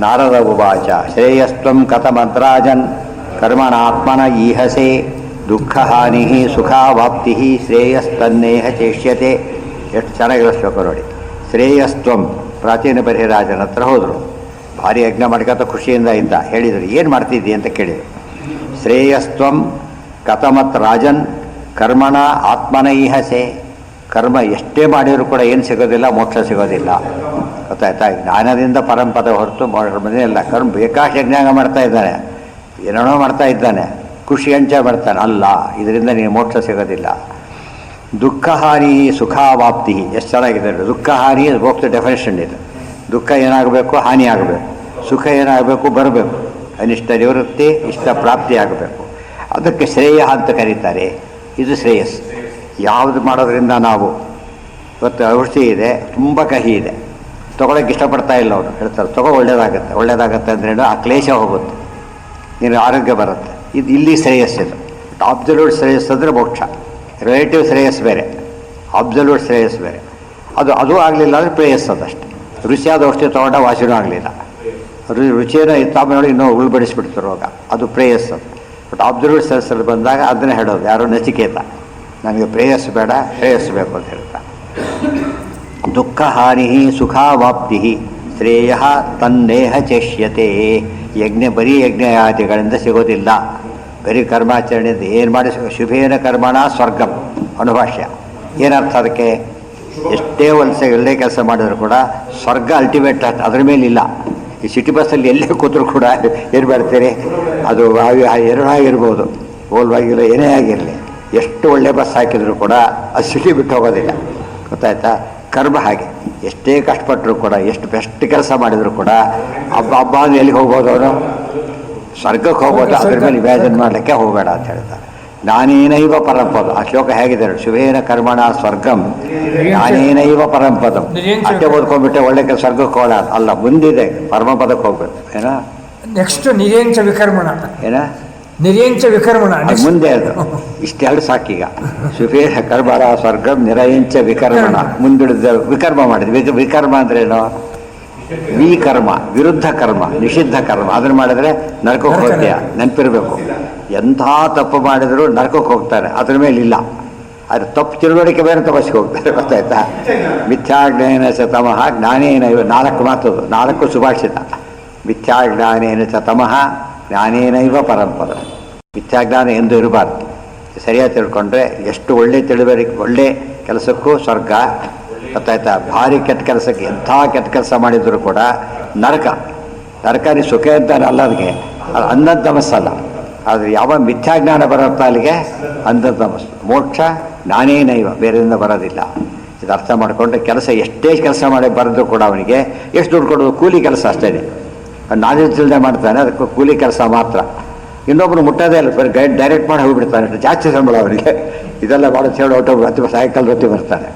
ನಾರದ ಉವಾಚ ಶ್ರೇಯಸ್ತ್ವಂ ಕಥಮದ್ರಾಜನ್ ಕರ್ಮಣಾತ್ಮನ ಈಹಸೆ ದುಃಖಹಾನಿ ಸುಖಾವಾಪ್ತಿ ಶ್ರೇಯಸ್ತನ್ನೇಹ ಚೇಷ್ಯತೆ. ಎಷ್ಟು ಚೆನ್ನಾಗಿರೋ ಶ್ಲೋಕ ನೋಡಿ. ಶ್ರೇಯಸ್ತ್ವಂ, ಪ್ರಾಚೀನ ಬರಿರಾಜನ ಹತ್ರ ಹೋದರು. ಭಾರಿ ಯಜ್ಞ ಮಾಡ್ಕೊತ ಖುಷಿಯಿಂದ ಇದ್ದ. ಹೇಳಿದರು, ಏನು ಮಾಡ್ತಿದ್ದಿ ಅಂತ ಕೇಳಿದರು. ಶ್ರೇಯಸ್ತ್ವಂ ಕಥಮತ್ ರಾಜನ್ ಕರ್ಮಣ ಆತ್ಮನೈಹಸೆ. ಕರ್ಮ ಎಷ್ಟೇ ಮಾಡಿದರೂ ಕೂಡ ಏನು ಸಿಗೋದಿಲ್ಲ, ಮೋಕ್ಷ ಸಿಗೋದಿಲ್ಲ. ಗೊತ್ತಾಯ್ತಾ? ಜ್ಞಾನದಿಂದ ಪರಂಪದ ಹೊರತು ಇಲ್ಲ. ಕರ್ಮ ಬೇಕಾಷ್ಟು ಯಜ್ಞಾಂಗ ಮಾಡ್ತಾ ಇದ್ದಾನೆ, ಏನೇನೋ ಮಾಡ್ತಾ ಇದ್ದಾನೆ, ಖುಷಿ ಹಂಚ ಮಾಡ್ತಾನೆ. ಅಲ್ಲ, ಇದರಿಂದ ನೀನು ಮೋಕ್ಷ ಸಿಗೋದಿಲ್ಲ. ದುಃಖ ಹಾನಿ ಸುಖಾವಾಪ್ತಿ. ಎಷ್ಟು ಚೆನ್ನಾಗಿದೆ. ದುಃಖ ಹಾನಿ ಮೋಕ್ಷ ಡೆಫಿನೇಷನ್ ಇದೆ. ದುಃಖ ಏನಾಗಬೇಕು? ಹಾನಿ ಆಗಬೇಕು. ಸುಖ ಏನಾಗಬೇಕು? ಬರಬೇಕು. ಅನಿಷ್ಟ ನಿವೃತ್ತಿ, ಇಷ್ಟ ಪ್ರಾಪ್ತಿ ಆಗಬೇಕು. ಅದಕ್ಕೆ ಶ್ರೇಯ ಅಂತ ಕರೀತಾರೆ. ಇದು ಶ್ರೇಯಸ್. ಯಾವುದು ಮಾಡೋದ್ರಿಂದ ನಾವು ಇವತ್ತು ಔಷಧಿ ಇದೆ, ತುಂಬ ಕಹಿ ಇದೆ, ತೊಗೊಳಕ್ಕೆ ಇಷ್ಟಪಡ್ತಾ ಇಲ್ಲ ಅವರು. ಹೇಳ್ತಾರೆ ತೊಗೋ, ಒಳ್ಳೇದಾಗುತ್ತೆ. ಒಳ್ಳೇದಾಗುತ್ತೆ ಅಂದ್ರೇನು? ಆ ಕ್ಲೇಶ ಹೋಗುತ್ತೆ, ನೀನು ಆರೋಗ್ಯ ಬರುತ್ತೆ. ಇದು ಇಲ್ಲಿ ಶ್ರೇಯಸ್ಸಿದು. ಅಬ್ಸಲ್ಯೂಟ್ ಶ್ರೇಯಸ್ ಅಂದರೆ ಮೋಕ್ಷ. ರಿಲೇಟಿವ್ ಶ್ರೇಯಸ್ ಬೇರೆ, ಅಬ್ಸಲ್ಯೂಟ್ ಶ್ರೇಯಸ್ ಬೇರೆ. ಅದು ಆಗಲಿಲ್ಲ ಅಂದರೆ ಪ್ರೇಯಸ್ ಅದಷ್ಟೇ. ರುಚಿಯಾದ ಔಷಧಿ ತೊಗೊಂಡ ವಾಸಿನೂ ಆಗಲಿಲ್ಲ, ರುಚಿಯನ್ನು ತಾಮೇಲೆ ಇನ್ನೂ ಉಳ್ಬಡಿಸ್ಬಿಡ್ತು ರೋಗ. ಅದು ಪ್ರೇಯಸ್. ಅದು ಬಟ್ ಅಬ್ಸಲ್ಯೂಟ್ ಶ್ರೇಯಸ್ಸಲ್ಲಿ ಬಂದಾಗ ಅದನ್ನೇ ಹೇಳೋದು. ಯಾರೋ ನಚಿಕೇತ, ನನಗೆ ಪ್ರೇಯಸ್ ಬೇಡ, ಶ್ರೇಯಸ್ ಬೇಕು ಅಂತ ಹೇಳ್ತಾರೆ. ದುಃಖ ಹಾನಿ ಸುಖಾವಾಪ್ತಿ ಶ್ರೇಯ ತನ್ನೇಹ ಚೇಷ್ಯತೆ. ಬರೀ ಯಜ್ಞಯಾದಿಗಳಿಂದ ಸಿಗೋದಿಲ್ಲ, ಬರೀ ಕರ್ಮಾಚರಣೆಯಿಂದ ಏನು ಮಾಡಿ. ಶುಭೇನ ಕರ್ಮಣ ಸ್ವರ್ಗಂ ಅನುಭಾಷ್ಯ. ಏನರ್ಥ ಅದಕ್ಕೆ? ಎಷ್ಟೇ ಒಳ್ಳೆ ಕೆಲಸ ಮಾಡಿದ್ರು ಕೂಡ ಸ್ವರ್ಗ ಅಲ್ಟಿಮೇಟ್, ಅದ್ರ ಮೇಲಿಲ್ಲ. ಈ ಸಿಟಿ ಬಸ್ಸಲ್ಲಿ ಎಲ್ಲೇ ಕೂತರು ಕೂಡ ಏನು ಮಾಡ್ತೀರಿ? ಅದು ಎರಡಾಗಿರ್ಬೋದು, ಓಲ್ವಾಗಿಲ್ಲ, ಏನೇ ಆಗಿರಲಿ, ಎಷ್ಟು ಒಳ್ಳೆ ಬಸ್ ಹಾಕಿದ್ರು ಕೂಡ ಅದು ಸಿಟಿ ಬಿಟ್ಟು ಹೋಗೋದಿಲ್ಲ. ಗೊತ್ತಾಯ್ತಾ? ಕರ್ಮ ಹಾಗೆ. ಎಷ್ಟೇ ಕಷ್ಟಪಟ್ಟರು ಕೂಡ, ಎಷ್ಟು ಬೆಸ್ಟ್ ಕೆಲಸ ಮಾಡಿದ್ರು ಕೂಡ ಹಬ್ಬ ಎಲ್ಲಿಗೆ ಹೋಗ್ಬೋದು? ಅವನು ಸ್ವರ್ಗಕ್ಕೆ ಹೋಗ್ಬೋದು. ಅದ್ರ ಮೇಲೆ ಇಮ್ಯಾಜಿನ್ ಮಾಡಲಿಕ್ಕೆ ಹೋಗಬೇಡ ಅಂತ ಹೇಳ್ತಾರೆ. ನಾನೇನೈವ ಪರಂಪದ. ಆ ಶ್ಲೋಕ ಹೇಗಿದೆ? ಶುಭೇನ ಕರ್ಮಣ ಸ್ವರ್ಗಂ ನಾನೇನೈವ ಪರಂಪದಂ. ಅಷ್ಟೇ ಓದ್ಕೊಂಡ್ಬಿಟ್ಟೆ ಒಳ್ಳೆ ಸ್ವರ್ಗಕ್ಕೆ ಹೋಗೋಣ ಅಲ್ಲ, ಮುಂದಿದೆ ಪರಮಪದಕ್ಕೆ ಹೋಗ್ಬೇಕು. ಏನ ನೆಕ್ಸ್ಟ್ ನಿರೇಂಚ ವಿಕರ್ಮಣ. ಏನ ನಿರೇಂಚ ವಿಕರ್ಮಣ ಮುಂದೆ. ಅದು ಇಷ್ಟೆರಡು ಸಾಕೀಗ. ಶುಭೇನ ಕರ್ಮಣ ಸ್ವರ್ಗಂ ನಿರಯಂಚ ವಿಕರ್ಮಣ. ಮುಂದಿಡಿದ ವಿಕರ್ಮ ಮಾಡಿದ್ವಿ. ವಿಕರ್ಮ ಅಂದ್ರೇನು? ವಿಕರ್ಮ, ವಿರುದ್ಧ ಕರ್ಮ, ನಿಷಿದ್ಧ ಕರ್ಮ. ಅದನ್ನು ಮಾಡಿದ್ರೆ ನರಕಕ್ಕೆ ಹೋಗ್ತೀಯ, ನೆನಪಿರಬೇಕು. ಎಂಥ ತಪ್ಪು ಮಾಡಿದರೂ ನರಕಕ್ಕೆ ಹೋಗ್ತಾರೆ, ಅದ್ರ ಮೇಲೆ ಇಲ್ಲ. ಅದು ತಪ್ಪು ತಿಳುವಳಿಕೆ ಬೇರೆ ತಪಸ್ಸಿಗೆ ಹೋಗ್ತಾರೆ. ಗೊತ್ತಾಯ್ತಾ? ಮಿಥ್ಯಾಜ್ಞಾನೇನ ಚ ತಮಃ ಜ್ಞಾನೇನ. 4 ಮಾತದು, 4 ಸುಭಾಷಿತ. ಮಿಥ್ಯಾಜ್ಞಾನೇನ ಚ ತಮಃ ಜ್ಞಾನೇನೈವ ಪರಂಪದ. ಮಿಥ್ಯಾಜ್ಞಾನ ಎಂದು ಇರಬಾರ್ದು. ಸರಿಯಾಗಿ ತಿಳ್ಕೊಂಡ್ರೆ ಎಷ್ಟು ಒಳ್ಳೆ ತಿಳುವಳಿಕೆ, ಒಳ್ಳೆ ಕೆಲಸಕ್ಕೂ ಸ್ವರ್ಗ. ಗೊತ್ತಾಯ್ತಾ? ಭಾರಿ ಕೆಟ್ಟ ಕೆಲಸಕ್ಕೆ, ಎಂಥ ಕೆಟ್ಟ ಕೆಲಸ ಮಾಡಿದರೂ ಕೂಡ ನರಕ. ನೀ ಸುಖ ಅಂತಾನೆ ಅಲ್ಲ, ಅದಕ್ಕೆ ಅದು ಅಂಧತಮಸ್ಸಲ್ಲ. ಆದರೆ ಯಾವ ಮಿಥ್ಯಾಜ್ಞಾನ ಬರುತ್ತಾ ಅಲ್ಲಿಗೆ ಅಂಧತಮಸ್ಸು. ಮೋಕ್ಷ ಜ್ಞಾನೇನೈವ, ಬೇರೆಯಿಂದ ಬರೋದಿಲ್ಲ. ಇದು ಅರ್ಥ ಮಾಡಿಕೊಂಡ್ರೆ ಕೆಲಸ ಎಷ್ಟೇ ಕೆಲಸ ಮಾಡಿ ಬರೆದು ಕೂಡ ಅವನಿಗೆ ಎಷ್ಟು ದುಡ್ಡು ಕೊಡೋದು? ಕೂಲಿ ಕೆಲಸ ಅಷ್ಟೇ. ನಾಲೆಜ್ ಇಲ್ಲದೆ ಮಾಡ್ತಾನೆ, ಅದಕ್ಕೆ ಕೂಲಿ ಕೆಲಸ ಮಾತ್ರ. ಇನ್ನೊಬ್ಬರು ಮುಟ್ಟೋದೇ ಇಲ್ಲ, ಬರೀ ಡೈರೆಕ್ಟ್ ಮಾಡಿ ಹೋಗಿಬಿಡ್ತಾನೆ. ಜಾಸ್ತಿ ಸಂಬಳ ಅವನಿಗೆ. ಇದೆಲ್ಲ ಮಾಡೋದು ಹೇಳಿ ಅಥವಾ ಸಾಯಂಕಾಲ ಹೊತ್ತಿ ಬರ್ತಾನೆ.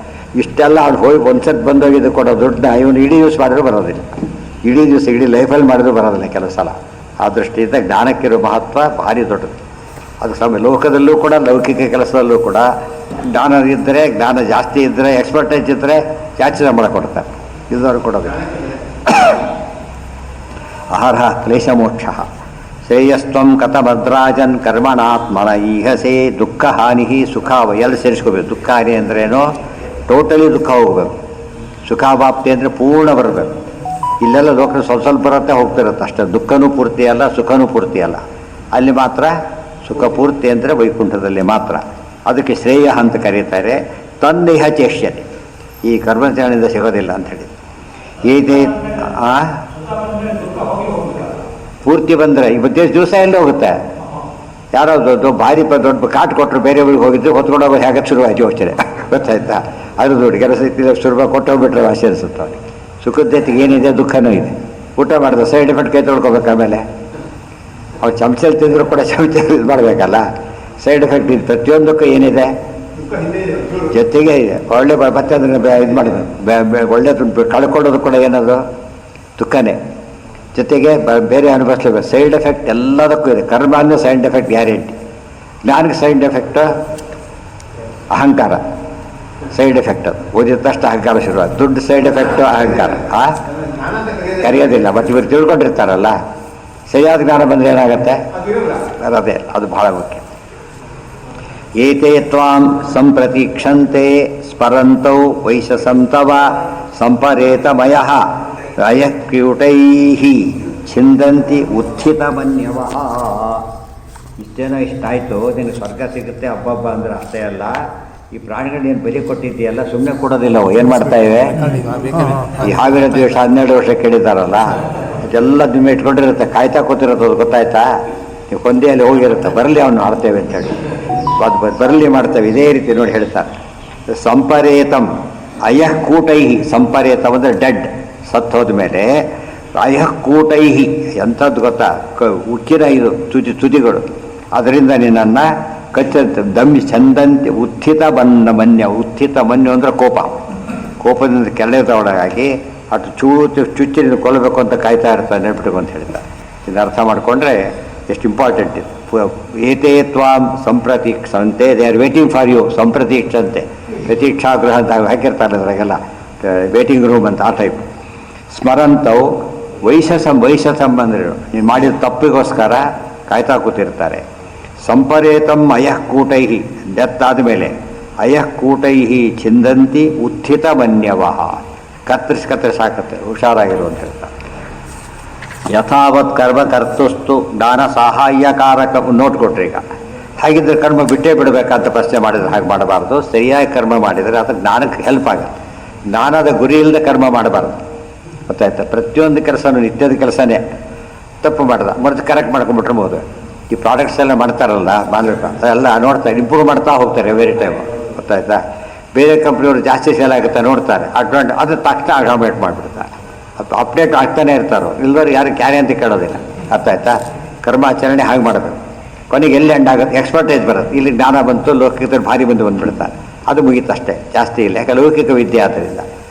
ಇಷ್ಟೆಲ್ಲ ಅವ್ನು ಹೋಗಿ ಒಂದ್ಸತಿ ಬಂದೋಗಿದ್ದು ಕೊಡೋ ದುಡ್ಡನ್ನ ಇವನು ಇಡೀ ಯೂಸ್ ಮಾಡಿದ್ರು ಬರೋದಿಲ್ಲ. ಇಡೀ ದಿವಸ, ಇಡೀ ಲೈಫಲ್ಲಿ ಮಾಡಿದ್ರು ಬರೋದಿಲ್ಲ ಕೆಲವು ಸಲ. ಆ ದೃಷ್ಟಿಯಿಂದ ಜ್ಞಾನಕ್ಕಿರೋ ಮಹತ್ವ ಭಾರಿ ದೊಡ್ಡದು. ಅದು ಲೋಕದಲ್ಲೂ ಕೂಡ, ಲೌಕಿಕ ಕೆಲಸದಲ್ಲೂ ಕೂಡ ಜ್ಞಾನ ಇದ್ದರೆ, ಜ್ಞಾನ ಜಾಸ್ತಿ ಇದ್ದರೆ, ಎಕ್ಸ್ಪರ್ಟೈಸ್ ಇದ್ದರೆ ಜಾಸ್ತಿ ಸಂಬಳ ಕೊಡ್ತಾರೆ. ಇದ್ದವರು ಕೊಡೋದಿಲ್ಲ. ಅಹರ್ಹ ಕ್ಲೇಶ ಮೋಕ್ಷ ಶ್ರೇಯಸ್ತ್ವಂ ಕಥಭದ್ರಾಜನ್ ಕರ್ಮಣಾತ್ಮನ ಈಹಸೆ ದುಃಖ ಹಾನಿ ಸುಖ. ಎಲ್ಲಿ ಸೇರಿಸ್ಕೋಬೇಕು? ದುಃಖ ಹಾನಿ ಅಂದ್ರೇನು? ಟೋಟಲಿ ದುಃಖ ಹೋಗಬೇಕು. ಸುಖಾವಾಪ್ತಿ ಅಂದರೆ ಪೂರ್ಣ ಬರಬೇಕು. ಇಲ್ಲೆಲ್ಲ ಲೋಕ ಸ್ವಲ್ಪ ಬರುತ್ತೆ, ಹೋಗ್ತಿರುತ್ತೆ ಅಷ್ಟೇ. ದುಃಖನೂ ಪೂರ್ತಿ ಅಲ್ಲ, ಸುಖನೂ ಪೂರ್ತಿ ಅಲ್ಲ. ಅಲ್ಲಿ ಮಾತ್ರ ಸುಖ ಪೂರ್ತಿ ಅಂದರೆ ವೈಕುಂಠದಲ್ಲಿ ಮಾತ್ರ. ಅದಕ್ಕೆ ಶ್ರೇಯ ಅಂತ ಕರೀತಾರೆ. ತನ್ನೇಹ ಚೇಷ್ಯತೆ. ಈ ಕರ್ಮಾಚರಣೆಯಿಂದ ಸಿಗೋದಿಲ್ಲ ಅಂಥೇಳಿ. ಏನೇ ಪೂರ್ತಿ ಬಂದರೆ ಇವತ್ತೇ ದಿವಸ ಎಲ್ಲ ಹೋಗುತ್ತೆ. ಯಾರೋ ಭಾರಿ ದೊಡ್ಡ ಕಾಟು ಕೊಟ್ಟರು, ಬೇರೆ ಊರಿಗೆ ಹೋಗಿದ್ರು ಹೊತ್ಕೊಂಡು ಹೋಗೋ ಹೇಗೆ ಶುರುವಾಯ್ತು ಯೋಚನೆ. ಗೊತ್ತಾಯ್ತಾ? ಅದು ದುಡ್ಡು ಕೆಲಸ ಶುರು ಕೊಟ್ಟು ಹೋಗ್ಬಿಟ್ರೆ ವಾಸಿ ಅನಿಸುತ್ತೆ ಅವನಿಗೆ. ಸುಖದ ಜೊತೆಗೆ ಏನಿದೆ ದುಃಖನೂ ಇದೆ. ಊಟ ಮಾಡಿದ್ರೆ ಸೈಡ್ ಎಫೆಕ್ಟ್ ಕೈ ತೊಳ್ಕೊಬೇಕು. ಆಮೇಲೆ ಅವ್ರು ಚಮಚಲ್ಲಿ ತಿಂದರೂ ಕೂಡ ಚಮಚ ಇದು ಮಾಡಬೇಕಲ್ಲ. ಸೈಡ್ ಎಫೆಕ್ಟ್ ಇದು ಪ್ರತಿಯೊಂದಕ್ಕೂ ಏನಿದೆ, ಜೊತೆಗೆ ಇದೆ. ಒಳ್ಳೆ ಮತ್ತೆ ಅದನ್ನು ಇದು ಮಾಡಬೇಕು, ಒಳ್ಳೆದು ಕಳ್ಕೊಳ್ಳೋದು ಕೂಡ ಏನದು ದುಃಖನೇ. ಜೊತೆಗೆ ಬೇರೆ ಅನುಭವಿಸ್ಲೇಬೇಕು. ಸೈಡ್ ಎಫೆಕ್ಟ್ ಎಲ್ಲದಕ್ಕೂ ಇದೆ. ಕರ್ಮ ಅಂದರೆ ಸೈಡ್ ಎಫೆಕ್ಟ್ ಗ್ಯಾರಂಟಿ. ಜ್ಞಾನಕ್ಕೆ ಸೈಡ್ ಎಫೆಕ್ಟ್ ಅಹಂಕಾರ ಸೈಡ್ ಎಫೆಕ್ಟ್. ಅದು ಓದಿದ ತಕ್ಷಣ ಅಹಂಕಾರ ಶುರುವಾದ. ದುಡ್ಡು ಸೈಡ್ ಎಫೆಕ್ಟು ಅಹಂಕಾರ ಕರೆಯೋದಿಲ್ಲ. ಮತ್ತು ಇವರು ತಿಳ್ಕೊಂಡಿರ್ತಾರಲ್ಲ, ಸರಿಯಾದ ಜ್ಞಾನ ಬಂದರೆ ಏನಾಗುತ್ತೆ, ಅದೇ ಅದು ಬಹಳ ಮುಖ್ಯ. ಏತೇ ತ್ವಾಂ ಸಂಪ್ರತೀಕ್ಷಂತೆ ಸ್ಮರಂತೌ ವೈಶಸಂತವ ಸಂಪರೇತಮಯಃ ಅಯಕ್ಯೂಟೈಃ ಛಿಂದಂತಿ ಉತ್ಥಿತಮನ್ಯವಃ. ಇಷ್ಟೇನೋ ಇಷ್ಟಾಯಿತು, ನಿನಗೆ ಸ್ವರ್ಗ ಸಿಗುತ್ತೆ ಹಬ್ಬಬ್ಬ ಅಂದ್ರೆ ಅಷ್ಟೇ ಅಲ್ಲ, ಈ ಪ್ರಾಣಿಗಳೇನು ಬಲಿ ಕೊಟ್ಟಿದ್ದೀಯಲ್ಲ ಸುಮ್ಮನೆ ಕೊಡೋದಿಲ್ಲ. ಅವು ಏನು ಮಾಡ್ತಾ ಇವೆ, ಈ ಹಾವಿನ ದಿವಸ 12 ವರ್ಷ ಕೇಳಿದಾರಲ್ಲ, ಅದೆಲ್ಲ ನಿಮ್ಮ ಇಟ್ಕೊಂಡಿರುತ್ತೆ, ಕಾಯ್ತಾ ಕೂತಿರುತ್ತೆ. ಅದು ಗೊತ್ತಾಯ್ತಾ, ನೀವು ಕೊಂದಿಯಲ್ಲಿ ಹೋಗಿರುತ್ತೆ, ಬರಲಿ ಅವನು ಆಡ್ತೇವೆ ಅಂತೇಳಿ. ಅದು ಬರಲಿ ಮಾಡ್ತೇವೆ. ಇದೇ ರೀತಿ ನೋಡಿ ಹೇಳ್ತಾರೆ. ಸಂಪರೇತಂ ಅಯಃ ಕೂಟೈಹಿ. ಸಂಪರೇತಂ ಅಂದರೆ ಡೆಡ್, ಸತ್ತು ಹೋದ ಮೇಲೆ ಅಯಃ ಕೂಟೈಹಿ ಎಂಥದ್ದು ಗೊತ್ತಾ, ಉಕ್ಕಿನ ಇದು ತುದಿಗಳು, ಅದರಿಂದ ನಿನ್ನನ್ನು ಕಚ್ಚಂತೆ ದಮ್ಮಿ ಚಂದಂತೆ ಉತ್ಥಿತ ಮನ್ಯ. ಉತ್ಥಿತ ಮನ್ಯು ಅಂದರೆ ಕೋಪ. ಕೋಪದಿಂದ ಕೆಳಗೆ ಅಷ್ಟು ಚುಚ್ಚಿ ಕೊಲ್ಲಬೇಕು ಅಂತ ಕಾಯ್ತಾ ಇರ್ತಾರೆ, ನೆನಪಿಟ್ಟು ಅಂತ ಹೇಳ್ತಾರೆ. ಇದನ್ನು ಅರ್ಥ ಮಾಡಿಕೊಂಡ್ರೆ ಎಷ್ಟು ಇಂಪಾರ್ಟೆಂಟ್ ಇದು. ಏತೇ ತ್ವಾಂ ಸಂಪ್ರತೀಕ್ಷಂತೆ, they are waiting for you. ಸಂಪ್ರತೀಕ್ಷಂತೆ ಪ್ರತೀಕ್ಷಾಗೃಹ ಅಂತ ಹಾಕಿರ್ತಾರೆ, ಅದ್ರಾಗೆಲ್ಲ ವೇಟಿಂಗ್ ರೂಮ್ ಅಂತ, ಆ ಟೈಪ್. ಸ್ಮರಂತವು ವೈಶಸಂ ಅಂದರೆ ನೀನು ಮಾಡಿದ ತಪ್ಪಿಗೋಸ್ಕರ ಕಾಯ್ತಾ ಕೂತಿರ್ತಾರೆ. ಸಂಪರೇತಂ ಅಯಃ ಕೂಟೈಹಿ, ಡೆತ್ ಆದಮೇಲೆ ಅಯಃ ಕೂಟೈಹಿ ಛಿಂದಂತಿ ಉತ್ಥಿತ ಮನ್ಯವಃ. ಕತ್ತರಿಸಿ ಹಾಕತ್ತೆ, ಹುಷಾರಾಗಿರು ಅಂತ ಹೇಳ್ತಾರೆ. ಯಥಾವತ್ ಕರ್ಮ ಕರ್ತುಸ್ತು ಜ್ಞಾನ ಸಹಾಯಕಾರಕ. ನೋಟ್ ಕೊಟ್ರಿ. ಈಗ ಹಾಗಿದ್ರೆ ಕರ್ಮ ಬಿಟ್ಟೇ ಬಿಡಬೇಕಂತ ಪ್ರಶ್ನೆ ಮಾಡಿದರೆ ಹಾಗೆ ಮಾಡಬಾರ್ದು. ಸರಿಯಾಗಿ ಕರ್ಮ ಮಾಡಿದರೆ ಅದು ಜ್ಞಾನಕ್ಕೆ ಹೆಲ್ಪ್ ಆಗುತ್ತೆ. ಜ್ಞಾನದ ಗುರಿ ಇಲ್ಲದೆ ಕರ್ಮ ಮಾಡಬಾರ್ದು, ಗೊತ್ತಾಯ್ತಾ. ಪ್ರತಿಯೊಂದು ಕೆಲಸನೂ ನಿತ್ಯದ ಕೆಲಸನೇ. ತಪ್ಪು ಮಾಡ್ದ ಮತ್ತೆ ಕರೆಕ್ಟ್ ಮಾಡ್ಕೊಂಡ್ಬಿಟ್ರಬಹುದು. ಈ ಪ್ರಾಡಕ್ಟ್ಸ್ ಎಲ್ಲ ಮಾಡ್ತಾರಲ್ಲ, ಮಾಡಬೇಕು ಅದೆಲ್ಲ ನೋಡ್ತಾರೆ, ಇಂಪ್ರೂವ್ ಮಾಡ್ತಾ ಹೋಗ್ತಾರೆ ಎವ್ರಿ ಟೈಮು, ಗೊತ್ತಾಯ್ತಾ. ಬೇರೆ ಕಂಪ್ನಿಯವರು ಜಾಸ್ತಿ ಸೇಲ್ ಆಗುತ್ತೆ ನೋಡ್ತಾರೆ, ಅದು ತಕ್ಷಣ ಅಕಾಮಡೇಟ್ ಮಾಡಿಬಿಡ್ತಾರೆ. ಅಪ್ಡೇಟ್ ಆಗ್ತಾನೆ ಇರ್ತಾರೋ, ಇಲ್ಲದವ್ರು ಯಾರು ಕ್ಯಾರಿ ಅಂತ ಕೇಳೋದಿಲ್ಲ, ಅರ್ಥ ಆಯ್ತಾ. ಕರ್ಮಾಚರಣೆ ಹಾಗೆ ಮಾಡಬೇಕು. ಕೊನೆಗೆ ಎಲ್ಲಿ ಎಂಡ್ ಆಗುತ್ತೆ, ಎಕ್ಸ್ಪರ್ಟೈಸ್ ಬರುತ್ತೆ. ಇಲ್ಲಿ ಜ್ಞಾನ ಬಂತು, ಲೌಕಿಕ ಭಾರಿ ಬಂದುಬಿಡ್ತಾರೆ, ಅದು ಮುಗೀತಷ್ಟೇ, ಜಾಸ್ತಿ ಇಲ್ಲ. ಯಾಕೆ ಲೌಕಿಕ ವಿದ್ಯೆ ಆದ್ದರಿಂದ.